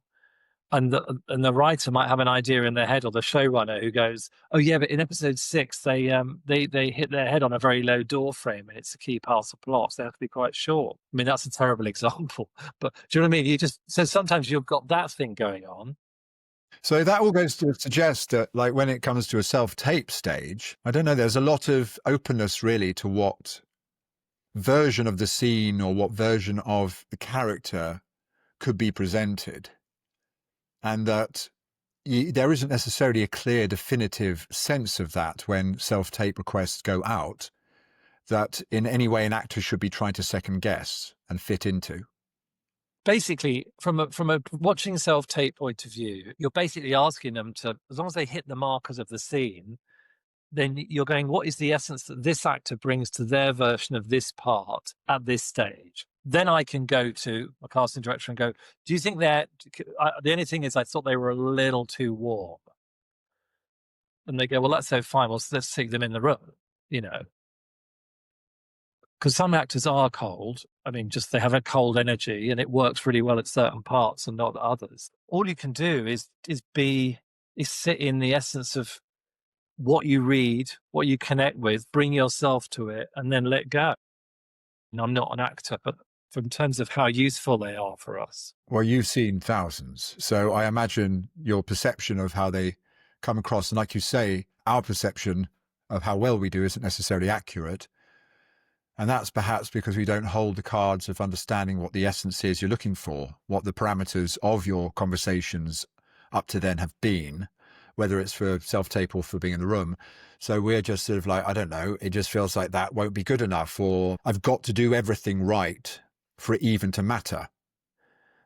And the writer might have an idea in their head, or the showrunner who goes, "Oh yeah, but in episode 6, they hit their head on a very low door frame, and it's a key part of the plot. So they have to be quite short." I mean, that's a terrible example, but do you know what I mean? So sometimes you've got that thing going on. So that all goes to suggest that, like, when it comes to a self-tape stage, I don't know, there's a lot of openness really to what version of the scene or what version of the character could be presented. And that there isn't necessarily a clear, definitive sense of that when self-tape requests go out, that in any way an actor should be trying to second guess and fit into. Basically, from a watching self-tape point of view, you're basically asking them to, as long as they hit the markers of the scene, then you're going, what is the essence that this actor brings to their version of this part at this stage? Then I can go to a casting director and go, do you think the only thing is I thought they were a little too warm. And they go, well, that's so fine. Well, let's take them in the room, because some actors are cold. I mean, just they have a cold energy and it works really well at certain parts and not others. All you can do is sit in the essence of what you read, what you connect with, bring yourself to it, and then let go. And I'm not an actor, but in terms of how useful they are for us. Well, you've seen thousands, so I imagine your perception of how they come across, and like you say, our perception of how well we do isn't necessarily accurate. And that's perhaps because we don't hold the cards of understanding what the essence is you're looking for, what the parameters of your conversations up to then have been, whether it's for self-tape or for being in the room. So we're just sort of like, I don't know, it just feels like that won't be good enough, or I've got to do everything right for it even to matter.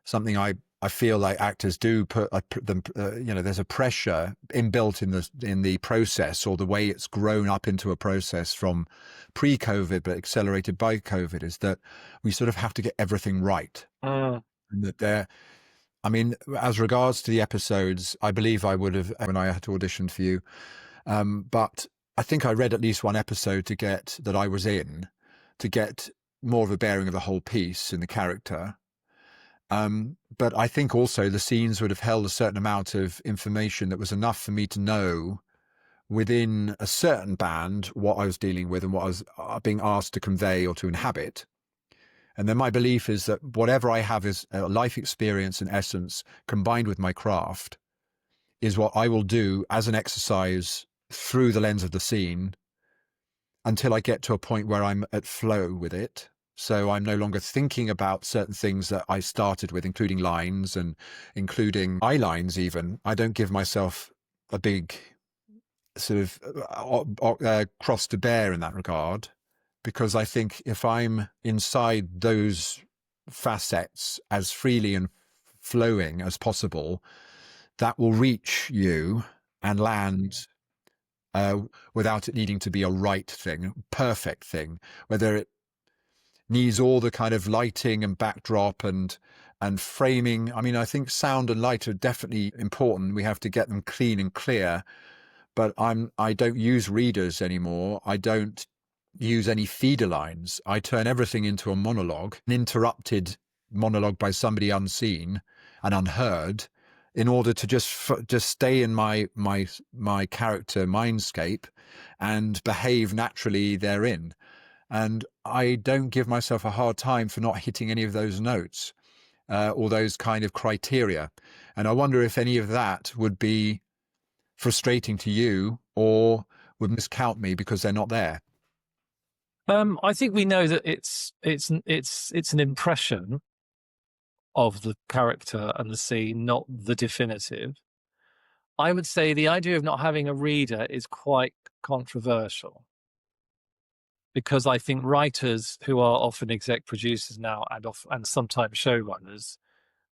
Something I feel like actors do put them, there's a pressure inbuilt in the process, or the way it's grown up into a process from pre-COVID, but accelerated by COVID, is that we sort of have to get everything right. And that I mean, as regards to the episodes, I believe I would have when I had to audition for you. But I think I read at least one episode that I was in to get more of a bearing of the whole piece and the character. But I think also the scenes would have held a certain amount of information that was enough for me to know within a certain band what I was dealing with and what I was being asked to convey or to inhabit. And then my belief is that whatever I have is a life experience and essence combined with my craft is what I will do as an exercise through the lens of the scene until I get to a point where I'm at flow with it. So I'm no longer thinking about certain things that I started with, including lines and including eye lines even. I don't give myself a big sort of cross to bear in that regard, because I think if I'm inside those facets as freely and flowing as possible, that will reach you and land without it needing to be a right thing, perfect thing, whether it needs all the kind of lighting and backdrop and framing. I mean, I think sound and light are definitely important. We have to get them clean and clear, but I don't use readers anymore. I don't use any feeder lines. I turn everything into a monologue, an interrupted monologue by somebody unseen and unheard, in order to just stay in my character mindscape and behave naturally therein. And I don't give myself a hard time for not hitting any of those notes or those kind of criteria. And I wonder if any of that would be frustrating to you or would miscount me because they're not there. I think we know that it's an impression of the character and the scene, not the definitive. I would say the idea of not having a reader is quite controversial, because I think writers who are often exec producers now and sometimes showrunners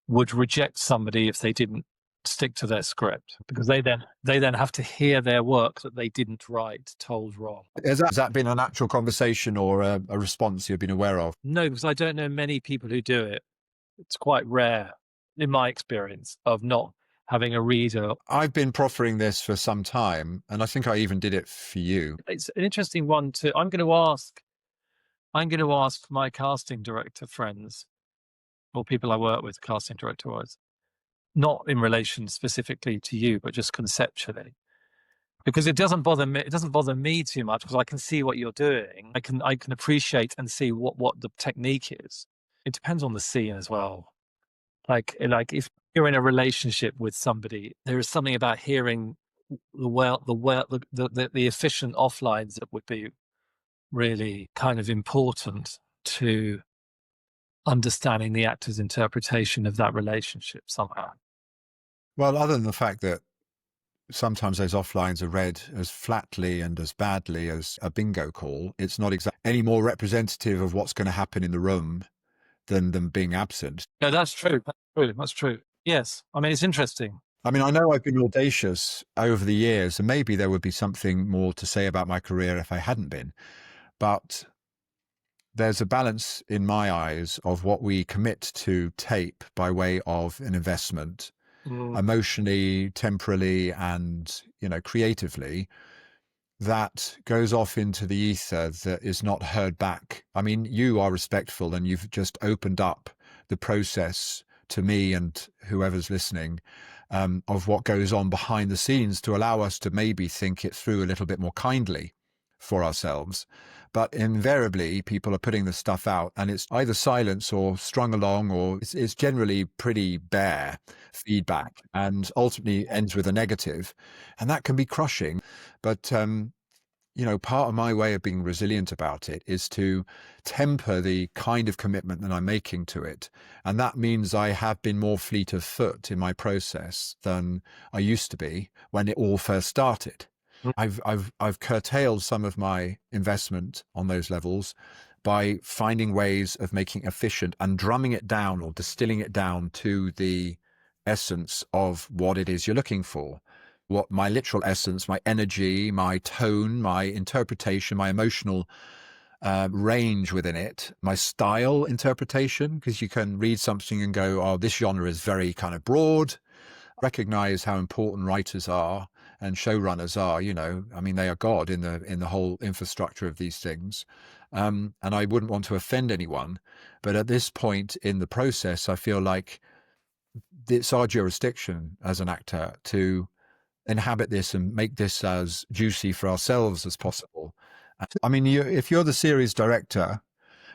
would reject somebody if they didn't stick to their script, because they then have to hear their work that they didn't write told wrong. Has that been an actual conversation or a response you've been aware of? No, because I don't know many people who do it. It's quite rare, in my experience, of not having a reader. I've been proffering this for some time, and I think I even did it for you. It's an interesting one to. I'm going to ask my casting director friends, or people I work with, casting director wise, not in relation specifically to you, but just conceptually, because it doesn't bother me. It doesn't bother me too much because I can see what you're doing. I can appreciate and see what the technique is. It depends on the scene as well. Like if you're in a relationship with somebody, there is something about hearing the efficient offlines that would be really kind of important to understanding the actor's interpretation of that relationship somehow. Well, other than the fact that sometimes those offlines are read as flatly and as badly as a bingo call, it's not exactly any more representative of what's going to happen in the room than them being absent. No, that's true. That's true. Yes. I mean, it's interesting. I mean, I know I've been audacious over the years, and maybe there would be something more to say about my career if I hadn't been. But there's a balance in my eyes of what we commit to tape by way of an investment, emotionally, temporally, and, creatively, that goes off into the ether that is not heard back. I mean, you are respectful and you've just opened up the process to me and whoever's listening, of what goes on behind the scenes to allow us to maybe think it through a little bit more kindly for ourselves. But invariably, people are putting the stuff out and it's either silence or strung along, or it's generally pretty bare feedback and ultimately ends with a negative. And that can be crushing. But part of my way of being resilient about it is to temper the kind of commitment that I'm making to it. And that means I have been more fleet of foot in my process than I used to be when it all first started. I've curtailed some of my investment on those levels by finding ways of making efficient and drumming it down or distilling it down to the essence of what it is you're looking for. What my literal essence, my energy, my tone, my interpretation, my emotional range within it, my style interpretation, because you can read something and go, oh, this genre is very kind of broad. Recognize how important writers are and showrunners are. I mean, they are God in the whole infrastructure of these things. And I wouldn't want to offend anyone, but at this point in the process, I feel like it's our jurisdiction as an actor to inhabit this and make this as juicy for ourselves as possible. I mean, if you're the series director,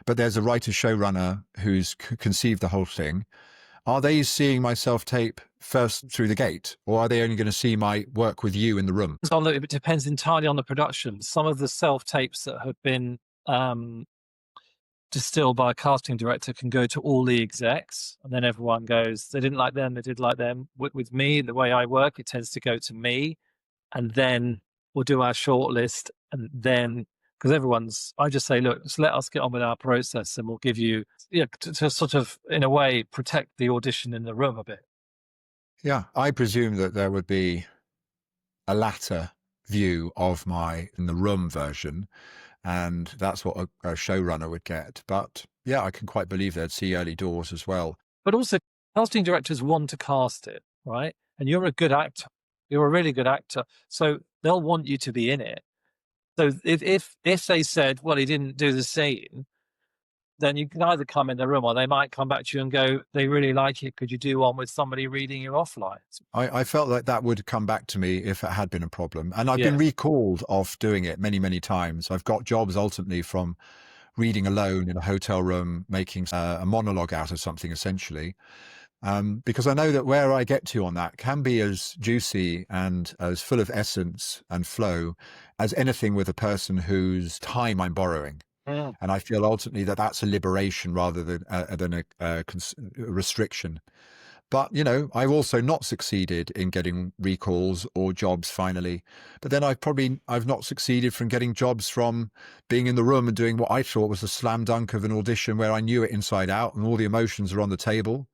but there's a writer showrunner who's conceived the whole thing, are they seeing my self-tape first through the gate, or are they only going to see my work with you in the room? It depends entirely on the production. Some of the self-tapes that have been distilled by a casting director can go to all the execs, and then everyone goes, they didn't like them, they did like them. With me, the way I work, it tends to go to me, and then we'll do our shortlist, and then because I just say, look, just let us get on with our process, and we'll give you, to sort of, in a way, protect the audition in the room a bit. Yeah, I presume that there would be a latter view of my in the room version, and that's what a showrunner would get. But yeah, I can quite believe they'd see early doors as well. But also, casting directors want to cast it, right? And you're a good actor. You're a really good actor. So they'll want you to be in it. So if they said, well, he didn't do the scene, then you can either come in the room or they might come back to you and go, they really like it. Could you do one with somebody reading you offline? I felt like that would come back to me if it had been a problem. And I've been recalled off doing it many, many times. I've got jobs ultimately from reading alone in a hotel room, making a monologue out of something essentially. Because I know that where I get to on that can be as juicy and as full of essence and flow as anything with a person whose time I'm borrowing. Yeah. And I feel ultimately that that's a liberation rather than a restriction. But, I've also not succeeded in getting recalls or jobs finally. But then I've not succeeded from getting jobs from being in the room and doing what I thought was a slam dunk of an audition where I knew it inside out and all the emotions are on the table.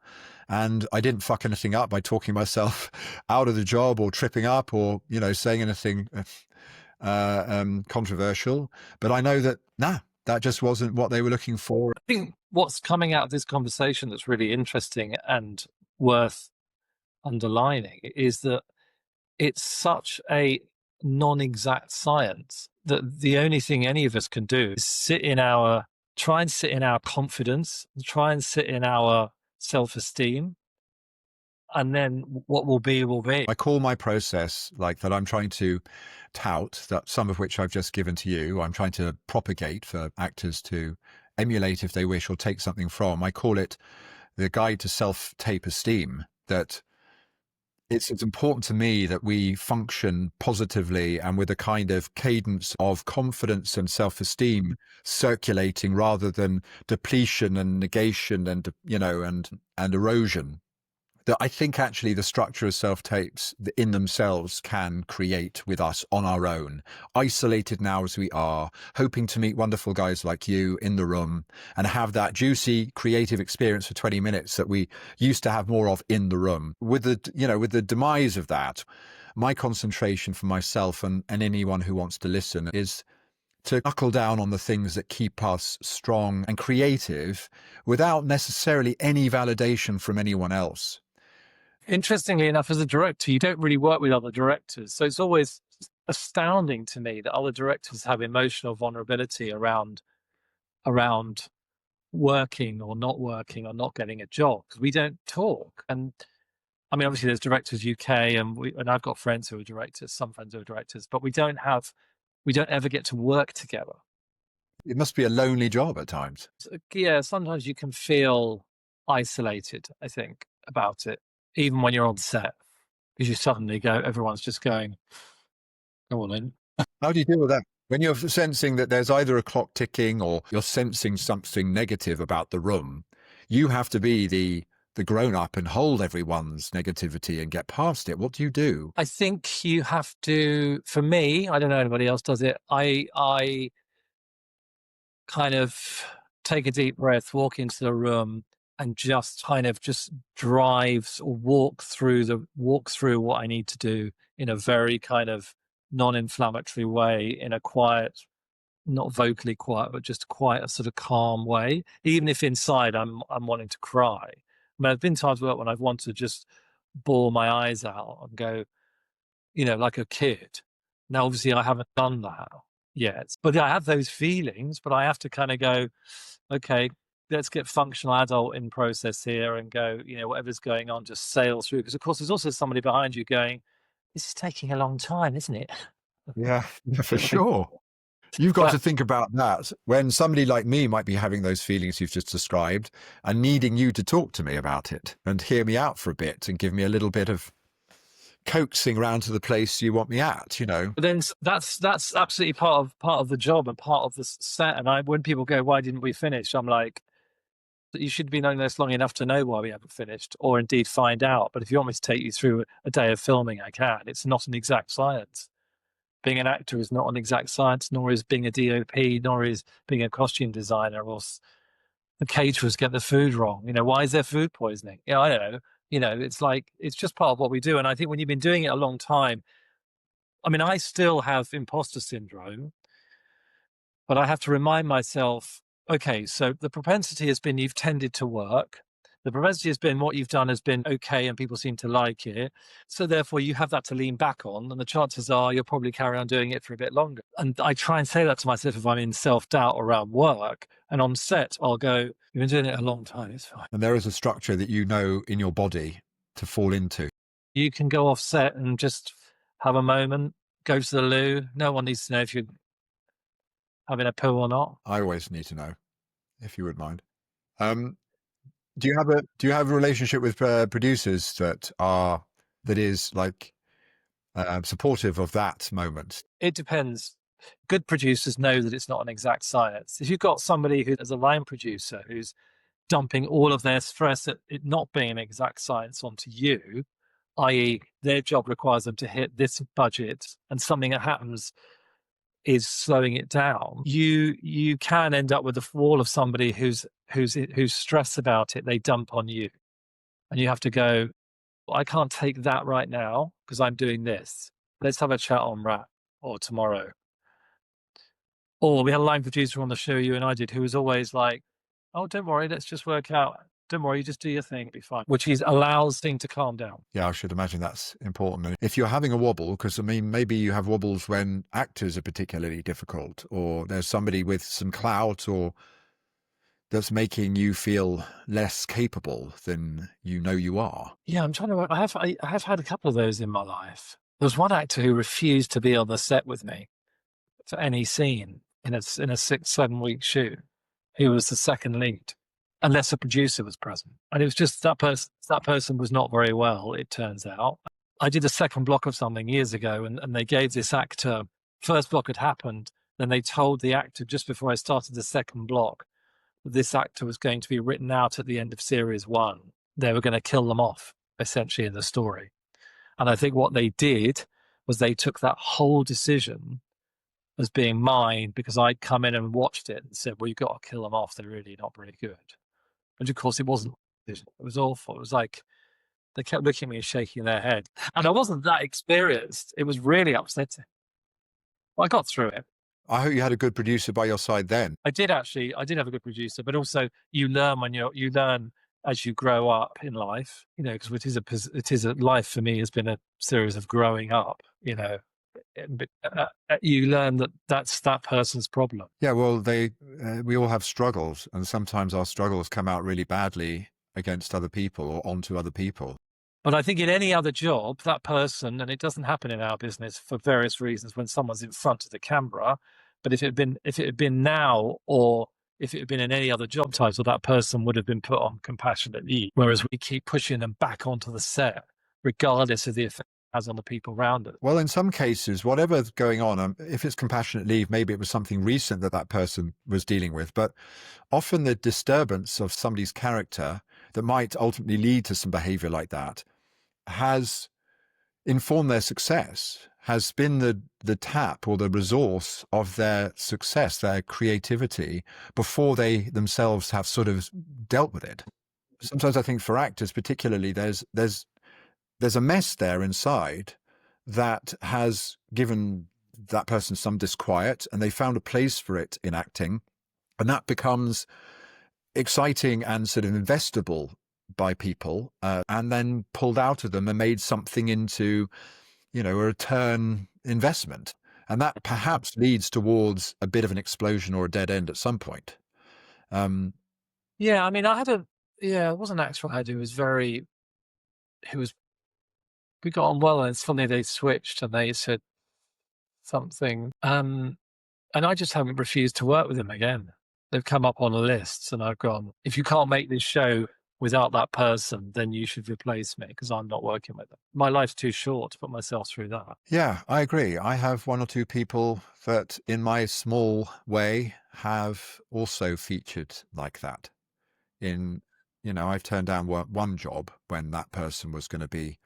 And I didn't fuck anything up by talking myself out of the job or tripping up or, saying anything controversial. But I know that, that just wasn't what they were looking for. I think what's coming out of this conversation that's really interesting and worth underlining is that it's such a non-exact science that the only thing any of us can do is try and sit in our confidence, try and sit in our self-esteem, and then what will be will be. I call my process like that I'm trying to tout, that some of which I've just given to you, I'm trying to propagate for actors to emulate if they wish or take something from. I call it the guide to self-tape esteem, that it's important to me that we function positively and with a kind of cadence of confidence and self-esteem circulating rather than depletion and negation and, and erosion. That I think actually the structure of self-tapes in themselves can create with us on our own, isolated now as we are, hoping to meet wonderful guys like you in the room and have that juicy creative experience for 20 minutes that we used to have more of in the room. With the demise of that, my concentration for myself and anyone who wants to listen is to knuckle down on the things that keep us strong and creative without necessarily any validation from anyone else. Interestingly enough, as a director, you don't really work with other directors. So it's always astounding to me that other directors have emotional vulnerability around working or not working or not getting a job because we don't talk. And I mean, obviously, there's Directors UK, and I've got friends who are directors, some friends who are directors, but we don't ever get to work together. It must be a lonely job at times. So, yeah, sometimes you can feel isolated, I think, about it, even when you're on set, because you suddenly go, everyone's just going, go on in. How do you deal with that? When you're sensing that there's either a clock ticking or you're sensing something negative about the room, you have to be the grown-up and hold everyone's negativity and get past it. What do you do? I think you have to, for me, I don't know anybody else does it. I kind of take a deep breath, walk into the room, and just kind of just drives or walk through what I need to do in a very kind of non-inflammatory way, in a quiet, not vocally quiet, but just quite a sort of calm way. Even if inside I'm wanting to cry. I mean, there've been times when I've wanted to just bawl my eyes out and go, like a kid. Now, obviously, I haven't done that yet, but I have those feelings. But I have to kind of go, okay, let's get functional adult in process here and go, whatever's going on, just sail through. Because of course, there's also somebody behind you going, "This is taking a long time, isn't it?" Yeah, for sure. You've got to think about that when somebody like me might be having those feelings you've just described and needing you to talk to me about it and hear me out for a bit and give me a little bit of coaxing around to the place you want me at, But then that's absolutely part of the job and part of the set. And when people go, "Why didn't we finish?" I'm like, you should be knowing this long enough to know why we haven't finished, or indeed find out. But if you want me to take you through a day of filming, I can. It's not an exact science. Being an actor is not an exact science, nor is being a DOP, nor is being a costume designer, or the caterers get the food wrong. Why is there food poisoning? I don't know. It's like, it's just part of what we do. And I think when you've been doing it a long time, I mean, I still have imposter syndrome, but I have to remind myself, okay, so the propensity has been you've tended to work. The propensity has been what you've done has been okay and people seem to like it. So therefore you have that to lean back on, and the chances are you'll probably carry on doing it for a bit longer. And I try and say that to myself if I'm in self-doubt around work. And on set, I'll go, "You've been doing it a long time, it's fine." And there is a structure that in your body to fall into. You can go off set and just have a moment, go to the loo. No one needs to know if you're having a poo or not. I always need to know, if you would mind. Do you have a relationship with producers that is like supportive of that moment? It depends. Good producers know that it's not an exact science. If you've got somebody who is a line producer who's dumping all of their stress at it not being an exact science onto you, i.e., their job requires them to hit this budget, and something that happens is slowing it down, you can end up with a wall of somebody who's stressed about it. They dump on you, and you have to go, "I can't take that right now because I'm doing this. Let's have a chat on Wrap or tomorrow." Or we had a line producer on the show you and I did who was always like, "Oh, don't worry, let's just work out. Don't worry, you just do your thing, it'll be fine," which allows things to calm down. Yeah, I should imagine that's important. And if you're having a wobble, because I mean, maybe you have wobbles when actors are particularly difficult, or there's somebody with some clout, or that's making you feel less capable than you are. Yeah, I'm trying to work. I have had a couple of those in my life. There was one actor who refused to be on the set with me for any scene in a 6-7 week shoot. He was the second lead, unless a producer was present. And it was just that person was not very well, it turns out. I did a second block of something years ago, and they gave this actor, first block had happened, then they told the actor just before I started the second block that this actor was going to be written out at the end of series 1. They were going to kill them off, essentially, in the story. And I think what they did was they took that whole decision as being mine, because I'd come in and watched it and said, "Well, you've got to kill them off. They're really not very good." And of course, it wasn't. It was awful. It was like they kept looking at me and shaking their head. And I wasn't that experienced. It was really upsetting. But I got through it. I hope you had a good producer by your side then. I did actually. I did have a good producer, but also you learn you learn as you grow up in life. Because it is a life for me has been a series of growing up. you learn that that's that person's problem. Yeah, well, we all have struggles, and sometimes our struggles come out really badly against other people or onto other people. But I think in any other job, that person, and it doesn't happen in our business for various reasons when someone's in front of the camera, but if it had been now, or if it had been in any other job title, that person would have been put on compassionate leave. Whereas we keep pushing them back onto the set, regardless of the effect it has on the people around us. Well, in some cases, whatever's going on, if it's compassionate leave, maybe it was something recent that that person was dealing with. But often the disturbance of somebody's character that might ultimately lead to some behavior like that has informed their success, has been the tap or the resource of their success, their creativity, before they themselves have sort of dealt with it. Sometimes I think for actors particularly, there's a mess there inside that has given that person some disquiet, and they found a place for it in acting, and that becomes exciting and sort of investable by people, and then pulled out of them and made something into, a return investment. And that perhaps leads towards a bit of an explosion or a dead end at some point. Yeah, I mean, it was an actor I had who was we got on well, and it's funny they switched and they said something, and I just haven't refused to work with him again. They've come up on lists, and I've gone, if you can't make this show without that person, then you should replace me because I'm not working with them. My life's too short to put myself through that. Yeah, I agree. I have one or two people that in my small way have also featured like that. I've turned down one job when that person was going to be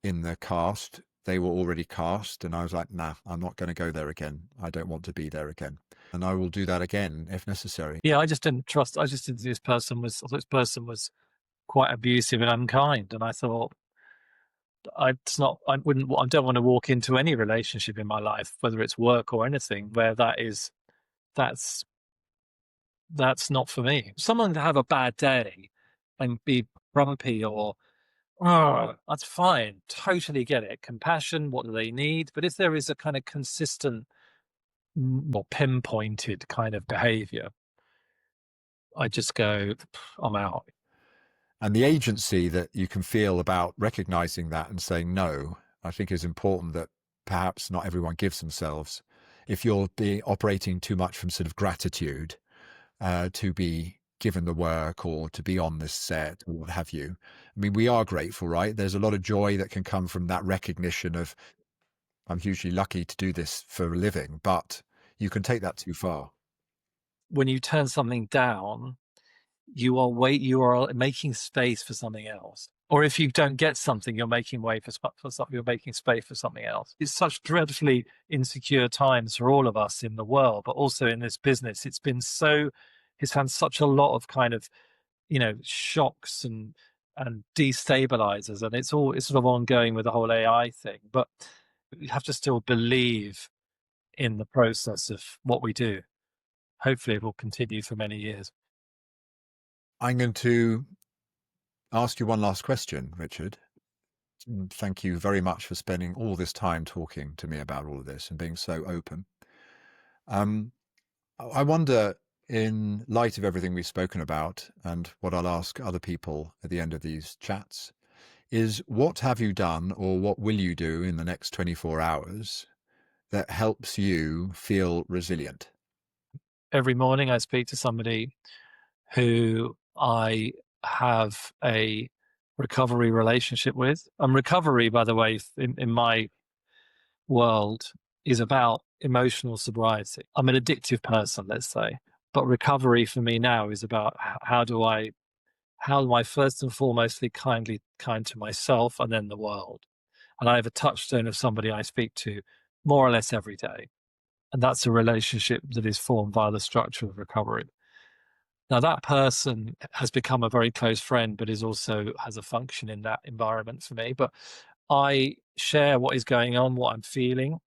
in the cast. They were already cast, and I was like, nah, I'm not going to go there again. I don't want to be there again. And I will do that again if necessary. Yeah, I just didn't think this person was quite abusive and unkind. And I thought, I don't want to walk into any relationship in my life, whether it's work or anything, where that's not for me. Someone to have a bad day and be grumpy or, oh, that's fine. Totally get it. Compassion, what do they need? But if there is a kind of consistent or pinpointed kind of behavior, I just go, I'm out. And the agency that you can feel about recognizing that and saying no, I think is important, that perhaps not everyone gives themselves. If you're operating too much from sort of gratitude to be given the work or to be on this set or what have you. I mean, we are grateful, right? There's a lot of joy that can come from that recognition of, I'm hugely lucky to do this for a living, but you can take that too far. When you turn something down, you are making space for something else. Or if you don't get something, you're making way for something. You're making space for something else. It's such dreadfully insecure times for all of us in the world, but also in this business. It's had such a lot of kind of, shocks and destabilizers, and it's sort of ongoing with the whole AI thing. But you have to still believe in the process of what we do. Hopefully, it will continue for many years. I'm going to ask you one last question, Richard. Thank you very much for spending all this time talking to me about all of this and being so open. I wonder, in light of everything we've spoken about and what I'll ask other people at the end of these chats, is what have you done or what will you do in the next 24 hours that helps you feel resilient? Every morning, I speak to somebody who I have a recovery relationship with. And recovery, by the way, in my world, is about emotional sobriety. I'm an addictive person, let's say, but recovery for me now is about how do I first and foremost be kind to myself and then the world. And I have a touchstone of somebody I speak to more or less every day. And that's a relationship that is formed via the structure of recovery. Now, that person has become a very close friend, but has a function in that environment for me. But I share what is going on, what I'm feeling,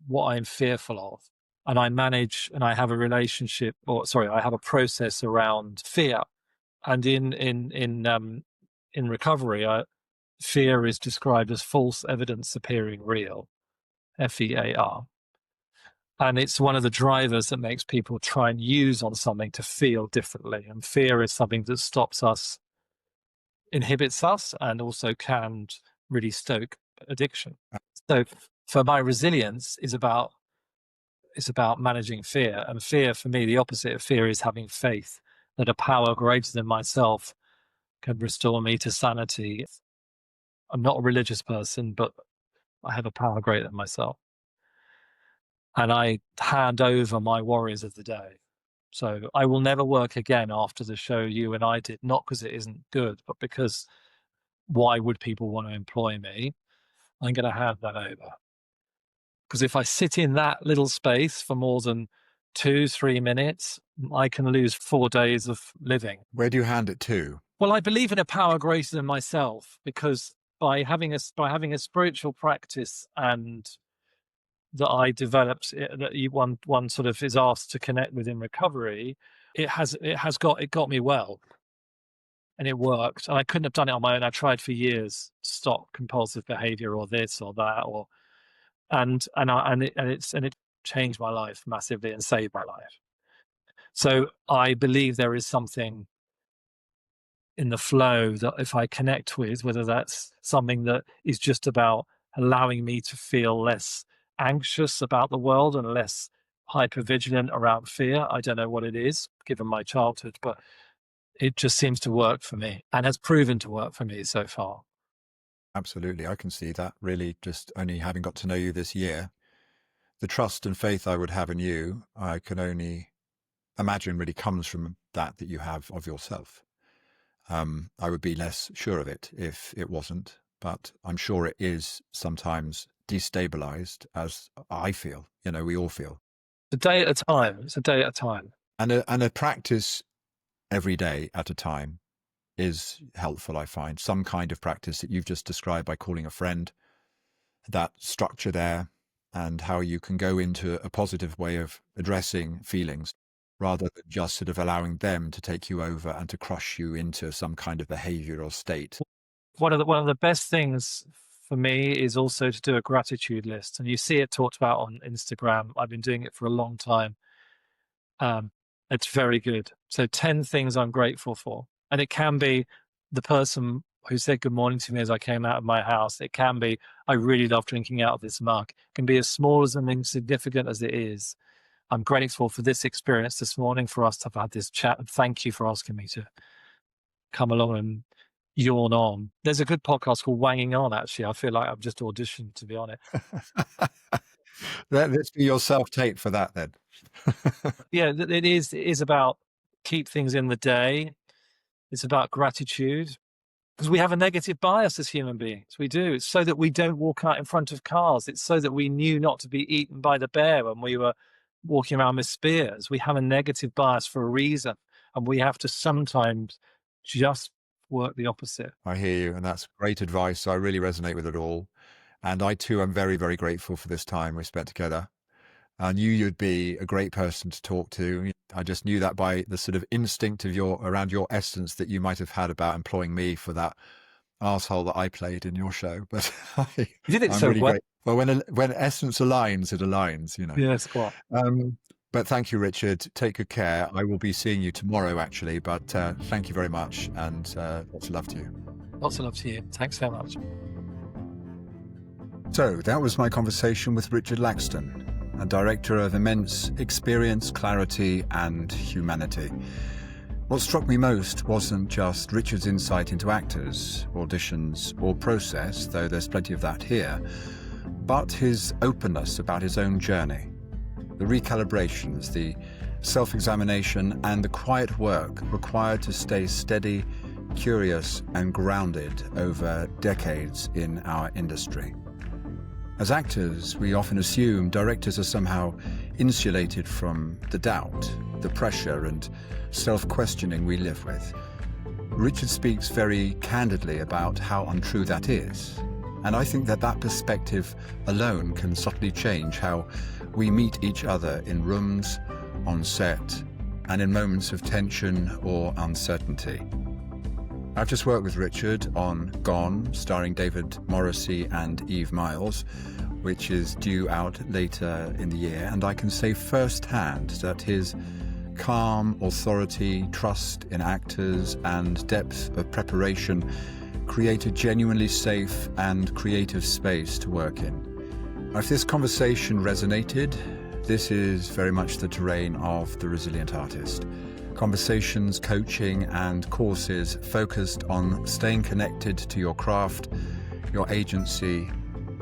what I'm fearful of. And I manage, and I have a I have a process around fear. And in recovery, fear is described as false evidence appearing real. F-E-A-R. And it's one of the drivers that makes people try and use on something to feel differently. And fear is something that stops us, inhibits us, and also can really stoke addiction. So for my resilience is about managing fear. And fear, for me, the opposite of fear is having faith that a power greater than myself can restore me to sanity. I'm not a religious person, but I have a power greater than myself. And I hand over my worries of the day. So I will never work again after the show you and I did, not because it isn't good, but because why would people want to employ me? I'm going to hand that over. Because if I sit in that little space for more than 2-3 minutes, I can lose 4 days of living. Where do you hand it to? Well, I believe in a power greater than myself, because by having a spiritual practice and that I developed, that one sort of is asked to connect with in recovery, it got me well, and it worked. And I couldn't have done it on my own. I tried for years to stop compulsive behavior or this or that, and it changed my life massively and saved my life. So I believe there is something in the flow that if I connect with, whether that's something that is just about allowing me to feel less anxious about the world and less hypervigilant around fear. I don't know what it is, given my childhood, but it just seems to work for me and has proven to work for me so far. Absolutely. I can see that, really, just only having got to know you this year. The trust and faith I would have in you, I can only imagine really comes from that you have of yourself. I would be less sure of it if it wasn't, but I'm sure it is sometimes destabilized, as I feel, we all feel. A day at a time. It's a day at a time. And a practice every day at a time is helpful, I find. Some kind of practice that you've just described by calling a friend, that structure there, and how you can go into a positive way of addressing feelings rather than just sort of allowing them to take you over and to crush you into some kind of behavioral state. One of the best things for me is also to do a gratitude list. And you see it talked about on Instagram. I've been doing it for a long time. It's very good. So 10 things I'm grateful for. And it can be the person who said good morning to me as I came out of my house. It can be, I really love drinking out of this mug. It can be as small as and insignificant as it is. I'm grateful for this experience this morning, for us to have had this chat. And thank you for asking me to come along and yawn on. There's a good podcast called Wanging On, actually. I feel like I've just auditioned to be on it. Let's be your self-tape for that then. Yeah, it is about keep things in the day. It's about gratitude, because we have a negative bias as human beings. We do. It's so that we don't walk out in front of cars. It's so that we knew not to be eaten by the bear when we were walking around with spears. We have a negative bias for a reason, and we have to sometimes just work the opposite. I hear you, and that's great advice. I really resonate with it all. And I too am very, very grateful for this time we spent together. I knew you'd be a great person to talk to. I just knew that by the sort of instinct of around your essence that you might have had about employing me for that arsehole that I played in your show. But You did it I'm so really well. great. Well, when essence aligns, it aligns, Yes, quite. But thank you, Richard. Take good care. I will be seeing you tomorrow, actually. But thank you very much, and lots of love to you. Lots of love to you. Thanks so much. So that was my conversation with Richard Laxton, a director of immense experience, clarity, and humanity. What struck me most wasn't just Richard's insight into actors, auditions, or process, though there's plenty of that here, but his openness about his own journey. The recalibrations, the self-examination, and the quiet work required to stay steady, curious, and grounded over decades in our industry. As actors, we often assume directors are somehow insulated from the doubt, the pressure, and self-questioning we live with. Richard speaks very candidly about how untrue that is, and I think that perspective alone can subtly change how we meet each other in rooms, on set, and in moments of tension or uncertainty. I've just worked with Richard on Gone, starring David Morrisey and Myles, which is due out later in the year, and I can say firsthand that his calm, authority, trust in actors, and depth of preparation create a genuinely safe and creative space to work in. If this conversation resonated, this is very much the terrain of the resilient artist. Conversations, coaching, and courses focused on staying connected to your craft, your agency,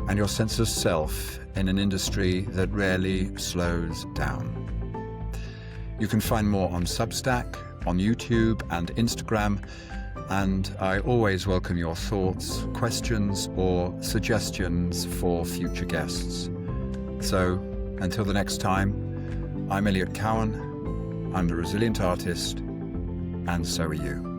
and your sense of self in an industry that rarely slows down. You can find more on Substack, on YouTube and Instagram, and I always welcome your thoughts, questions, or suggestions for future guests. So, until the next time, I'm Elliot Cowan, I'm the Resilient Artist, and so are you.